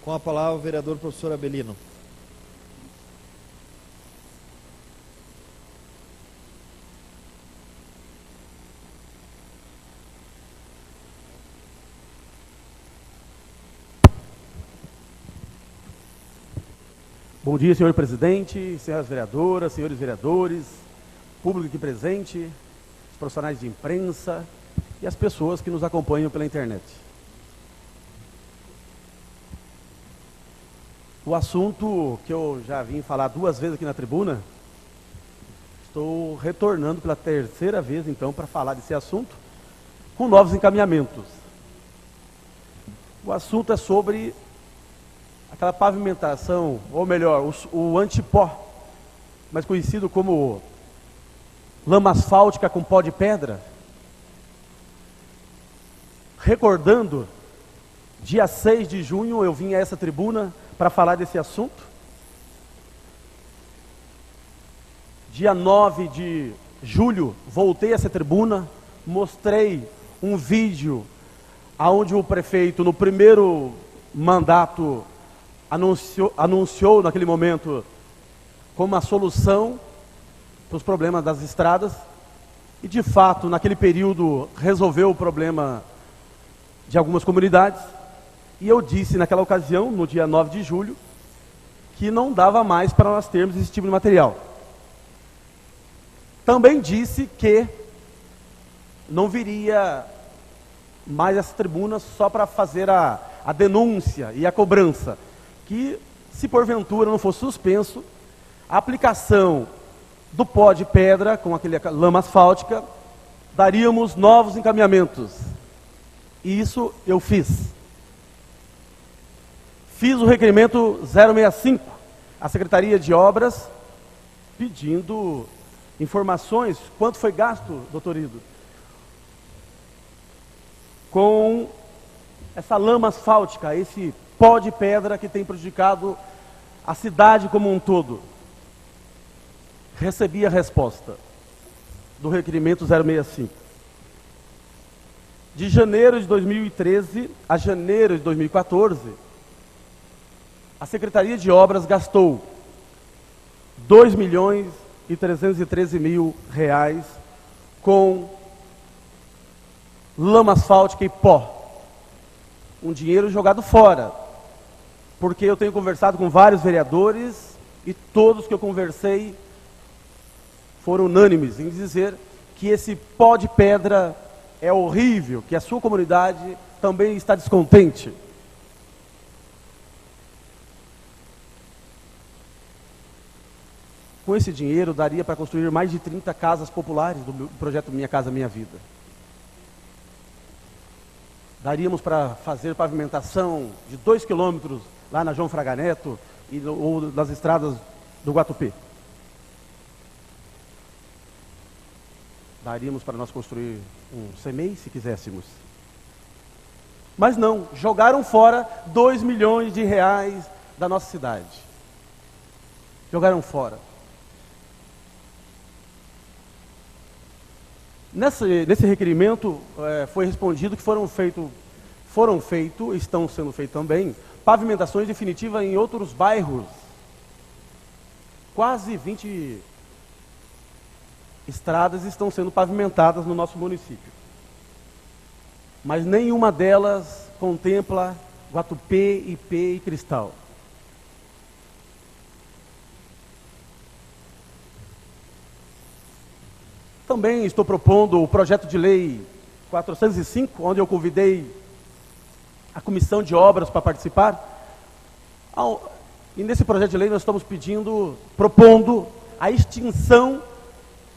Com a palavra o vereador professor Abelino. Bom dia, senhor presidente, senhoras vereadoras, senhores vereadores, público aqui presente, os profissionais de imprensa e as pessoas que nos acompanham pela internet. O assunto que eu já vim falar 2 vezes aqui na tribuna, estou retornando pela 3ª vez, então, para falar desse assunto, com novos encaminhamentos. O assunto é sobre aquela pavimentação, ou melhor, o antipó, mais conhecido como lama asfáltica com pó de pedra. Recordando, dia 6 de junho eu vim a essa tribuna para falar desse assunto. Dia 9 de julho voltei a essa tribuna, mostrei um vídeo onde o prefeito, no primeiro mandato, anunciou naquele momento como uma solução para os problemas das estradas e, de fato, naquele período resolveu o problema de algumas comunidades. E eu disse naquela ocasião, no dia 9 de julho, que não dava mais para nós termos esse tipo de material. Também disse que não viria mais essa tribuna só para fazer a denúncia e a cobrança, que, se porventura não fosse suspenso, a aplicação do pó de pedra com aquele lama asfáltica, daríamos novos encaminhamentos. E isso eu fiz. Fiz o requerimento 065 à Secretaria de Obras, pedindo informações, quanto foi gasto, doutor Ido, com essa lama asfáltica, esse pó de pedra que tem prejudicado a cidade como um todo. Recebi a resposta do requerimento 065. De janeiro de 2013 a janeiro de 2014, a Secretaria de Obras gastou R$2.313.000 com lama asfáltica e pó. Um dinheiro jogado fora, porque eu tenho conversado com vários vereadores e todos que eu conversei foram unânimes em dizer que esse pó de pedra é horrível, que a sua comunidade também está descontente. Com esse dinheiro daria para construir mais de 30 casas populares do projeto Minha Casa Minha Vida. Daríamos para fazer pavimentação de 2 quilômetros lá na João Fraga Neto ou nas estradas do Guatupê. Daríamos para nós construir um CEMEI, se quiséssemos. Mas não, jogaram fora R$2 milhões da nossa cidade. Jogaram fora. Nesse requerimento foi respondido que foram feitos, estão sendo feitos também, pavimentações definitivas em outros bairros. Quase 20 estradas estão sendo pavimentadas no nosso município. Mas nenhuma delas contempla Guatupê, Ipê e Cristal. Também estou propondo o projeto de lei 405, onde eu convidei a Comissão de Obras para participar. E nesse projeto de lei nós estamos propondo a extinção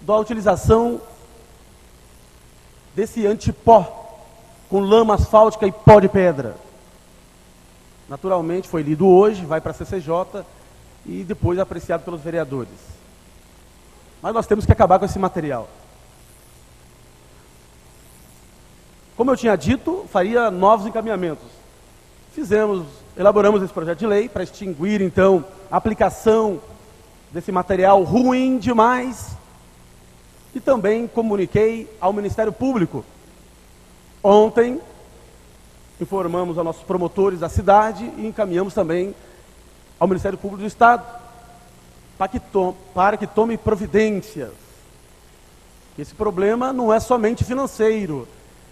da utilização desse antipó com lama asfáltica e pó de pedra. Naturalmente foi lido hoje, vai para a CCJ e depois apreciado pelos vereadores. Mas nós temos que acabar com esse material. Como eu tinha dito, faria novos encaminhamentos. Elaboramos esse projeto de lei para extinguir, então, a aplicação desse material ruim demais. E também comuniquei ao Ministério Público ontem informamos aos nossos promotores da cidade e encaminhamos também ao Ministério Público do Estado para que tome providências. Esse problema não é somente financeiro.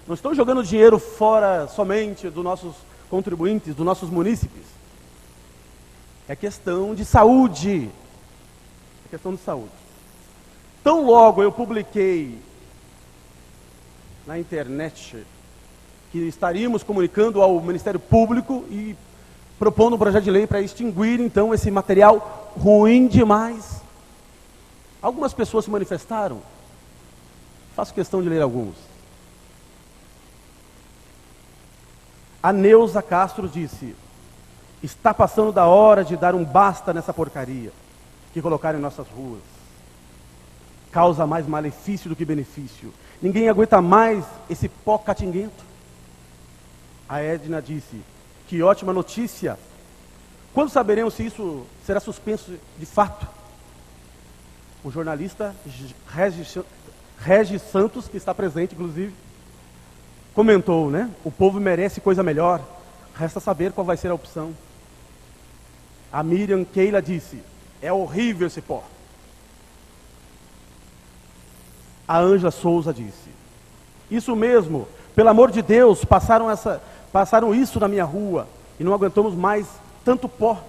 Não estão jogando dinheiro fora somente dos nossos contribuintes, dos nossos munícipes. É questão de saúde. É questão de saúde. Tão logo eu publiquei na internet que estaríamos comunicando ao Ministério Público e propondo um projeto de lei para extinguir, então, esse material ruim demais. Algumas pessoas se manifestaram. Faço questão de ler alguns. A Neuza Castro disse: está passando da hora de dar um basta nessa porcaria que colocaram em nossas ruas. Causa mais malefício do que benefício. Ninguém aguenta mais esse pó catinguento. A Edna disse: que ótima notícia. Quando saberemos se isso será suspenso de fato? O jornalista Regis Santos, que está presente, inclusive, comentou, né? O povo merece coisa melhor. Resta saber qual vai ser a opção. A Miriam Keila disse: é horrível esse pó. A Ângela Souza disse: isso mesmo, pelo amor de Deus, passaram isso na minha rua e não aguentamos mais tanto pó.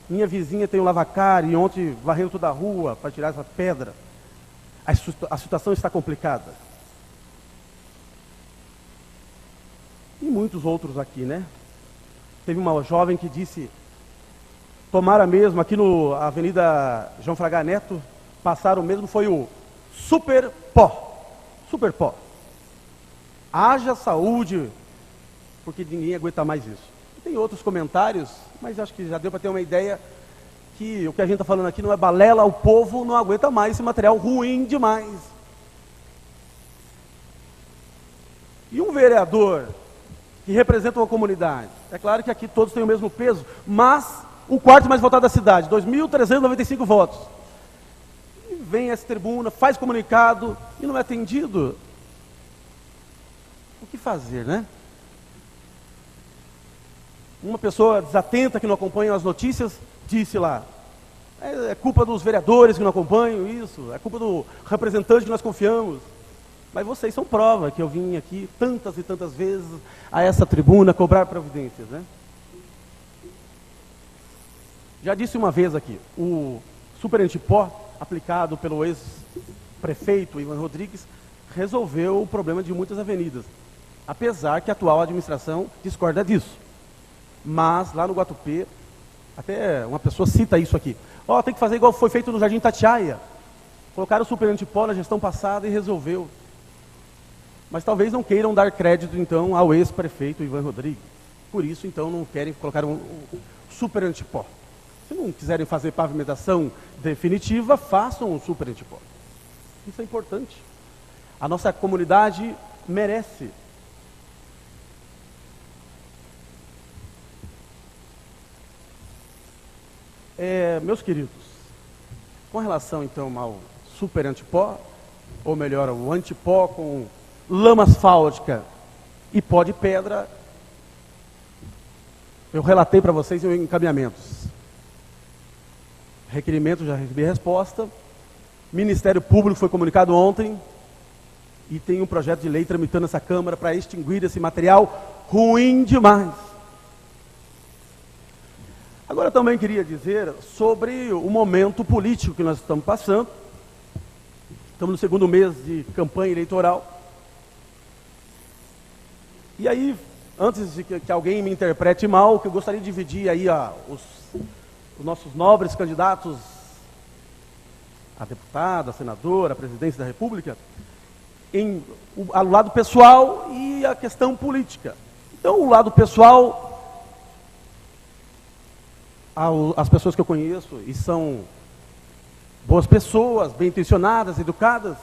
Minha vizinha tem um lavacar e ontem varreu toda a rua para tirar essa pedra. A situação está complicada. E muitos outros aqui, né? Teve uma jovem que disse: tomara mesmo, aqui na Avenida João Fraga Neto, passaram mesmo, foi o super pó. Super pó. Haja saúde, porque ninguém aguenta mais isso. Tem outros comentários, mas acho que já deu para ter uma ideia que o que a gente está falando aqui não é balela, o povo não aguenta mais esse material ruim demais. E um vereador que representa uma comunidade, é claro que aqui todos têm o mesmo peso, mas o quarto mais votado da cidade, 2.395 votos. E vem essa tribuna, faz comunicado e não é atendido. O que fazer, né? Uma pessoa desatenta que não acompanha as notícias disse lá: é culpa dos vereadores que não acompanham isso, é culpa do representante que nós confiamos. Mas vocês são prova que eu vim aqui tantas e tantas vezes a essa tribuna cobrar providências, né? Já disse uma vez aqui, o super antipó aplicado pelo ex-prefeito Ivan Rodrigues resolveu o problema de muitas avenidas, apesar que a atual administração discorda disso. Mas lá no Guatupê, até uma pessoa cita isso aqui: ó, tem que fazer igual foi feito no Jardim Itatiaia. Colocaram o super antipó na gestão passada e resolveu. Mas talvez não queiram dar crédito então ao ex-prefeito Ivan Rodrigues. Por isso então não querem colocar um super antipó. Se não quiserem fazer pavimentação definitiva, façam um super antipó. Isso é importante. A nossa comunidade merece. Meus queridos, com relação então ao super antipó, ou melhor, o antipó com lama asfáltica e pó de pedra, eu relatei para vocês em encaminhamentos. Requerimento, já recebi a resposta. Ministério Público foi comunicado ontem e tem um projeto de lei tramitando essa Câmara para extinguir esse material ruim demais. Agora também queria dizer sobre o momento político que nós estamos passando. Estamos no segundo mês de campanha eleitoral. E aí, antes de que alguém me interprete mal, que eu gostaria de dividir aí os nossos nobres candidatos a deputado, a senador, a presidência da República, ao lado pessoal e a questão política. Então, o lado pessoal, as pessoas que eu conheço e são boas pessoas, bem intencionadas, educadas,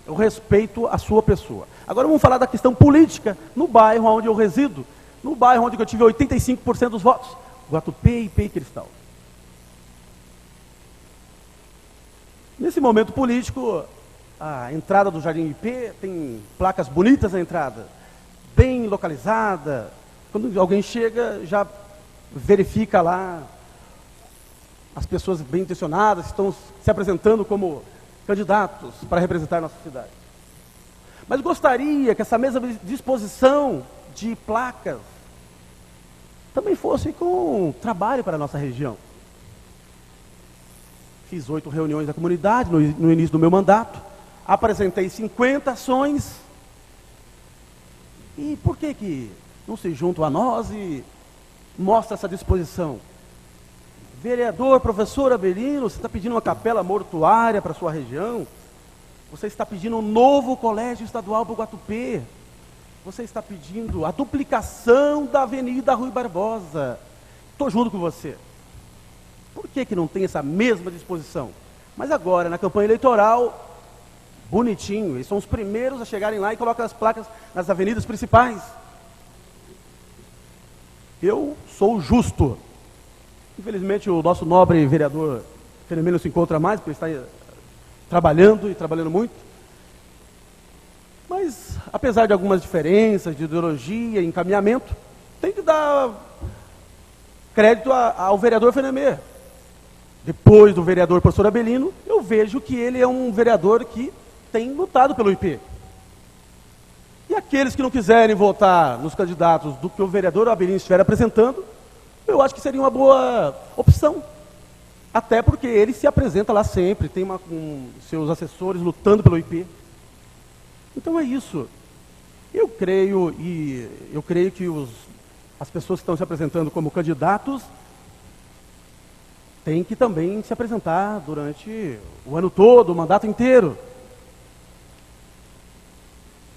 eu respeito a sua pessoa. Agora vamos falar da questão política no bairro onde eu resido, no bairro onde eu tive 85% dos votos, Guatupê, Ipê e Cristal. Nesse momento político, a entrada do Jardim Ipê tem placas bonitas na entrada, bem localizada, Quando alguém chega, já verifica lá as pessoas bem intencionadas, estão se apresentando como candidatos para representar a nossa cidade. Mas gostaria que essa mesma disposição de placas também fosse com trabalho para a nossa região. Fiz 8 reuniões da comunidade no início do meu mandato, apresentei 50 ações. E por que não se juntam a nós e mostra essa disposição? Vereador, professor Abelino, você está pedindo uma capela mortuária para a sua região? Você está pedindo um novo colégio estadual para o Guatupê? Você está pedindo a duplicação da Avenida Rui Barbosa? Estou junto com você. Por que não tem essa mesma disposição? Mas agora, na campanha eleitoral, bonitinho, eles são os primeiros a chegarem lá e colocam as placas nas avenidas principais. Eu sou justo. Infelizmente, o nosso nobre vereador Fenemê não se encontra mais, porque ele está trabalhando e trabalhando muito. Mas, apesar de algumas diferenças de ideologia e encaminhamento, tem que dar crédito ao vereador Fenemê. Depois do vereador professor Abelino, eu vejo que ele é um vereador que tem lutado pelo IP. E aqueles que não quiserem votar nos candidatos do que o vereador Abelino estiver apresentando, eu acho que seria uma boa opção. Até porque ele se apresenta lá sempre, tem com seus assessores lutando pelo IP. Então é isso. Eu creio que as pessoas que estão se apresentando como candidatos têm que também se apresentar durante o ano todo, o mandato inteiro.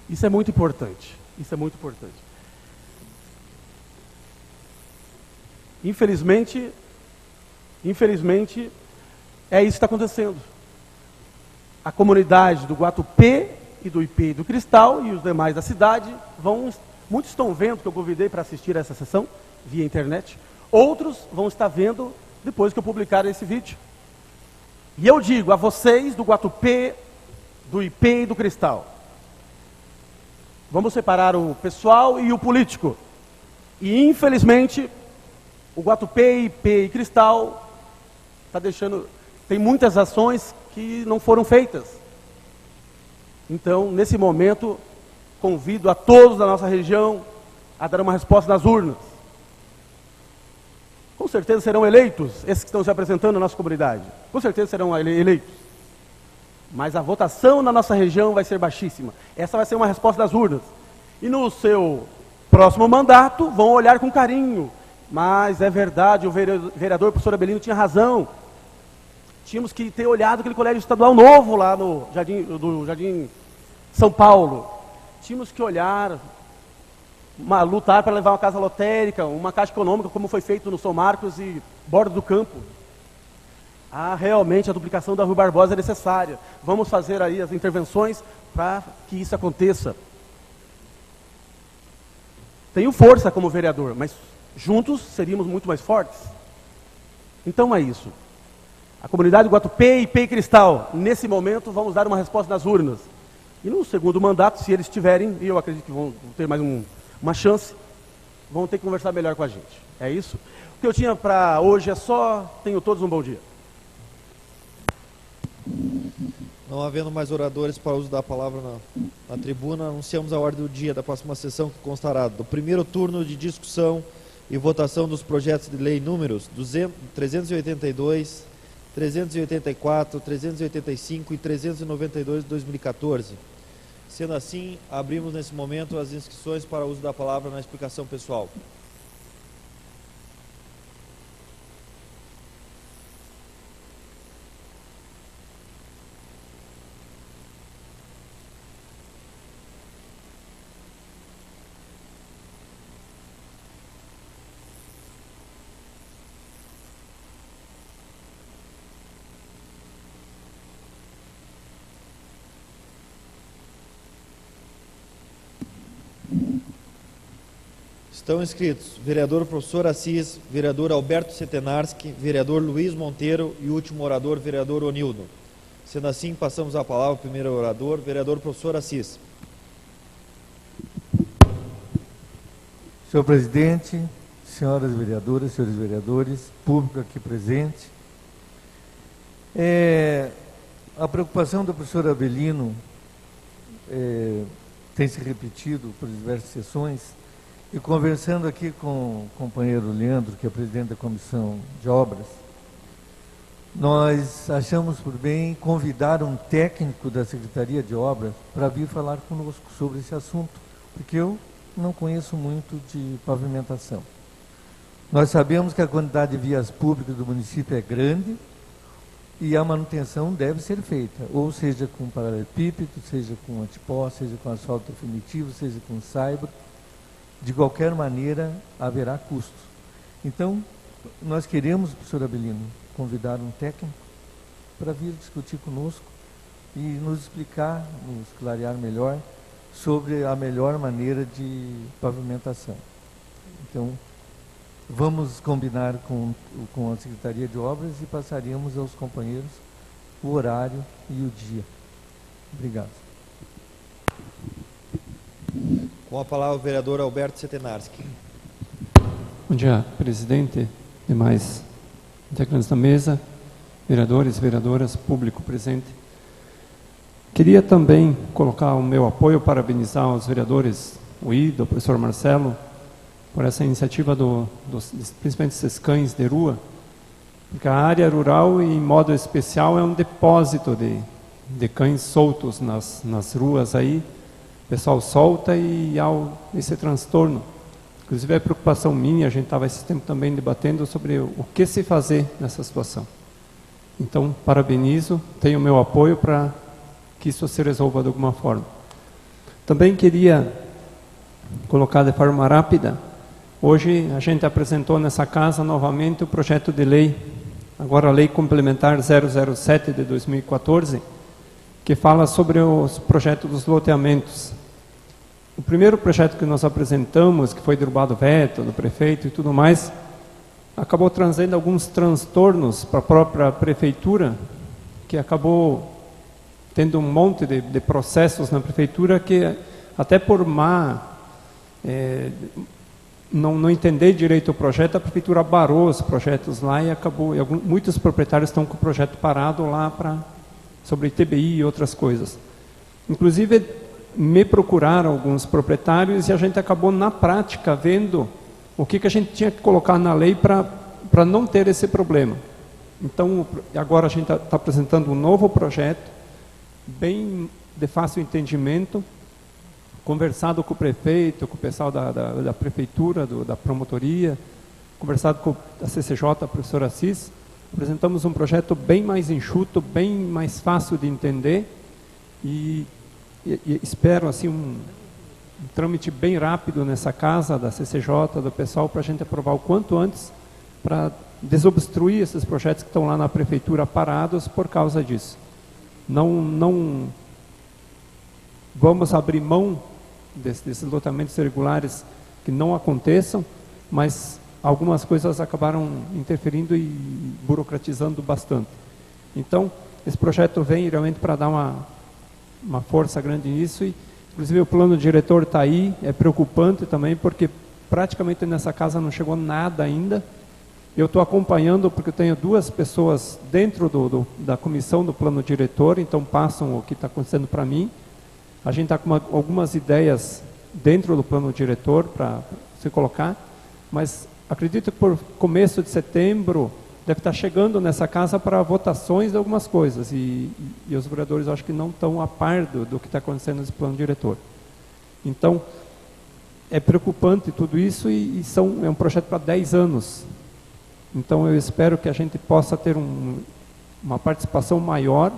Isso é muito importante. Isso é muito importante. Infelizmente, é isso que está acontecendo. A comunidade do Guatupê e do IP e do Cristal e os demais da cidade muitos estão vendo, que eu convidei para assistir a essa sessão via internet, outros vão estar vendo depois que eu publicar esse vídeo. E eu digo a vocês do Guatupê, do IP e do Cristal, vamos separar o pessoal e o político. E infelizmente o Guatupê, IP e Cristal tem muitas ações que não foram feitas. Então, nesse momento, convido a todos da nossa região a dar uma resposta nas urnas. Com certeza serão eleitos esses que estão se apresentando na nossa comunidade. Com certeza serão eleitos. Mas a votação na nossa região vai ser baixíssima. Essa vai ser uma resposta das urnas. E no seu próximo mandato, vão olhar com carinho. Mas é verdade, o vereador professor Abelino tinha razão. Tínhamos que ter olhado aquele colégio estadual novo lá no Jardim São Paulo. Tínhamos que olhar, lutar para levar uma casa lotérica, uma caixa econômica, como foi feito no São Marcos e Borda do Campo. Realmente a duplicação da Rui Barbosa é necessária. Vamos fazer aí as intervenções para que isso aconteça. Tenho força como vereador, mas juntos seríamos muito mais fortes. Então é isso. A comunidade do Guatupê, IP e Cristal, nesse momento, vamos dar uma resposta nas urnas. E no segundo mandato, se eles tiverem, e eu acredito que vão ter mais uma chance, vão ter que conversar melhor com a gente. É isso? O que eu tinha para hoje é só. Tenham todos um bom dia. Não havendo mais oradores para uso da palavra na tribuna, anunciamos a ordem do dia da próxima sessão, que constará do primeiro turno de discussão e votação dos projetos de lei números 382, 384, 385 e 392 de 2014. Sendo assim, abrimos nesse momento as inscrições para uso da palavra na explicação pessoal. Estão inscritos vereador professor Assis, vereador Alberto Setenarski, vereador Luiz Monteiro e último orador, vereador Onildo. Sendo assim, passamos a palavra ao primeiro orador, vereador professor Assis. Senhor presidente, senhoras vereadoras, senhores vereadores, público aqui presente, a preocupação do professor Avelino tem se repetido por diversas sessões, e conversando aqui com o companheiro Leandro, que é presidente da Comissão de Obras, nós achamos por bem convidar um técnico da Secretaria de Obras para vir falar conosco sobre esse assunto, porque eu não conheço muito de pavimentação. Nós sabemos que a quantidade de vias públicas do município é grande e a manutenção deve ser feita, ou seja com paralelepípedo, seja com antipó, seja com asfalto definitivo, seja com saibro. De qualquer maneira, haverá custo. Então, nós queremos, professor Avelino, convidar um técnico para vir discutir conosco e nos explicar, nos clarear melhor sobre a melhor maneira de pavimentação. Então, vamos combinar com a Secretaria de Obras e passaríamos aos companheiros o horário e o dia. Obrigado. Com a palavra o vereador Alberto Setenarski. Bom dia, presidente, demais integrantes da mesa, vereadores, vereadoras, público presente. Queria também colocar o meu apoio, parabenizar os vereadores, o Ido, o professor Marcelo, por essa iniciativa principalmente desses cães de rua, porque a área rural, em modo especial, é um depósito de cães soltos nas ruas aí. O pessoal solta e há esse transtorno. Inclusive é preocupação minha, a gente estava esse tempo também debatendo sobre o que se fazer nessa situação. Então, parabenizo, tenho o meu apoio para que isso se resolva de alguma forma. Também queria colocar de forma rápida, hoje a gente apresentou nessa casa novamente o projeto de lei, agora a Lei Complementar 007 de 2014, que fala sobre os projetos dos loteamentos. O primeiro projeto que nós apresentamos, que foi derrubado o veto do prefeito e tudo mais, acabou trazendo alguns transtornos para a própria prefeitura, que acabou tendo um monte de processos na prefeitura que, até por não entender direito o projeto, a prefeitura barrou os projetos lá e acabou, muitos proprietários estão com o projeto parado lá sobre ITBI e outras coisas. Inclusive, me procuraram alguns proprietários e a gente acabou, na prática, vendo o que a gente tinha que colocar na lei para não ter esse problema. Então, agora a gente está apresentando um novo projeto, bem de fácil entendimento, conversado com o prefeito, com o pessoal da prefeitura, da promotoria, conversado com a CCJ, a professora Assis, apresentamos um projeto bem mais enxuto, bem mais fácil de entender e espero assim um trâmite bem rápido nessa casa da CCJ, do pessoal, para a gente aprovar o quanto antes, para desobstruir esses projetos que estão lá na prefeitura parados por causa disso. Não vamos abrir mão desses lotamentos irregulares que não aconteçam, mas algumas coisas acabaram interferindo e burocratizando bastante. Então, esse projeto vem realmente para dar uma força grande nisso, e inclusive o plano diretor está aí, é preocupante também, porque praticamente nessa casa não chegou nada ainda. Eu estou acompanhando porque eu tenho 2 pessoas dentro da comissão do plano diretor, então passam o que está acontecendo para mim. A gente está com algumas ideias dentro do plano diretor para se colocar, mas acredito que por começo de setembro deve estar chegando nessa casa para votações de algumas coisas, e os vereadores acho que não estão a par do que está acontecendo nesse plano diretor. Então, é preocupante tudo isso, e é um projeto para 10 anos. Então, eu espero que a gente possa ter uma participação maior,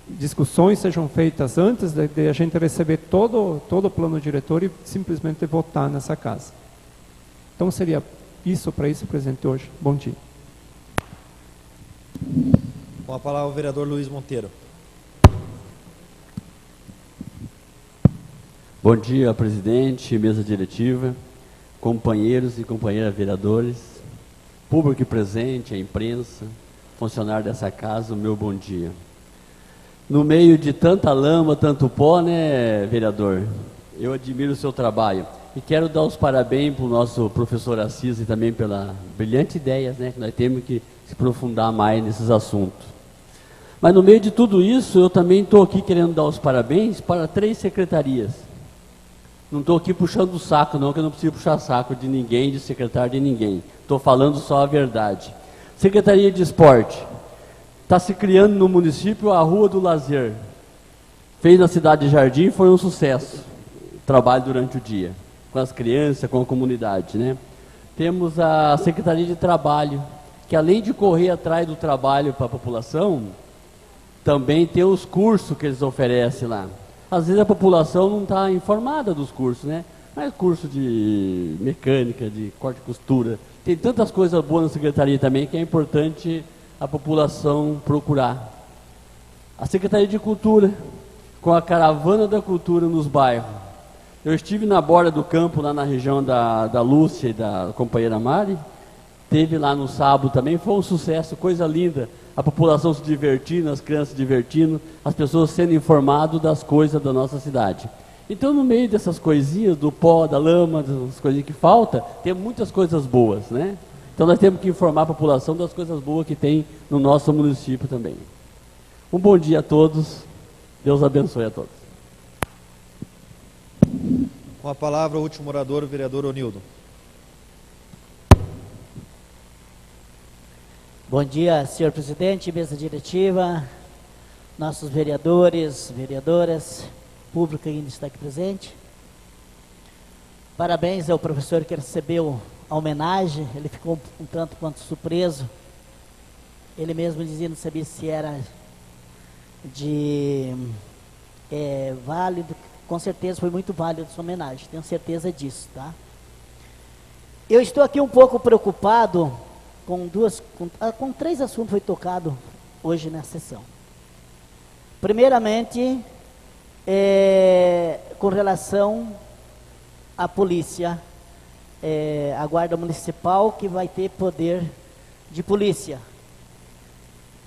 discussões sejam feitas antes de a gente receber todo o plano diretor e simplesmente votar nessa casa. Então, seria isso para isso, presidente, hoje. Bom dia. Com a palavra o vereador Luiz Monteiro. Bom dia, presidente, mesa diretiva, companheiros e companheiras vereadores, público presente, a imprensa, funcionário dessa casa, o meu bom dia. No meio de tanta lama, tanto pó, né, vereador? Eu admiro o seu trabalho. E quero dar os parabéns para o nosso professor Assis e também pela brilhante ideia, né, que nós temos que se aprofundar mais nesses assuntos. Mas no meio de tudo isso, eu também estou aqui querendo dar os parabéns para 3 secretarias. Não estou aqui puxando o saco, não, que eu não preciso puxar saco de ninguém, de secretário de ninguém. Estou falando só a verdade. Secretaria de Esporte. Está se criando no município a Rua do Lazer. Fez na cidade de Jardim, foi um sucesso. Trabalho durante o dia, com as crianças, com a comunidade, né? Temos a Secretaria de Trabalho, que além de correr atrás do trabalho para a população, também tem os cursos que eles oferecem lá. Às vezes a população não está informada dos cursos, né? Mas curso de mecânica, de corte e costura, tem tantas coisas boas na Secretaria também que é importante a população procurar. A Secretaria de Cultura, com a Caravana da Cultura nos bairros. Eu estive na borda do campo, lá na região da Lúcia e da companheira Mari, teve lá no sábado também, foi um sucesso, coisa linda, a população se divertindo, as crianças se divertindo, as pessoas sendo informadas das coisas da nossa cidade. Então, no meio dessas coisinhas, do pó, da lama, das coisinhas que faltam, tem muitas coisas boas, né? Então, nós temos que informar a população das coisas boas que tem no nosso município também. Um bom dia a todos, Deus abençoe a todos. Com a palavra, o último orador, o vereador Onildo. Bom dia, senhor presidente, mesa diretiva, nossos vereadores, vereadoras, público que ainda está aqui presente. Parabéns ao professor que recebeu a homenagem, ele ficou um tanto quanto surpreso. Ele mesmo dizia, não sabia se era válido. Com certeza foi muito válido essa homenagem, tenho certeza disso, tá? Eu estou aqui um pouco preocupado com 3 assuntos foi tocado hoje na sessão. Primeiramente, com relação à polícia, a guarda municipal que vai ter poder de polícia.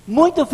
Muito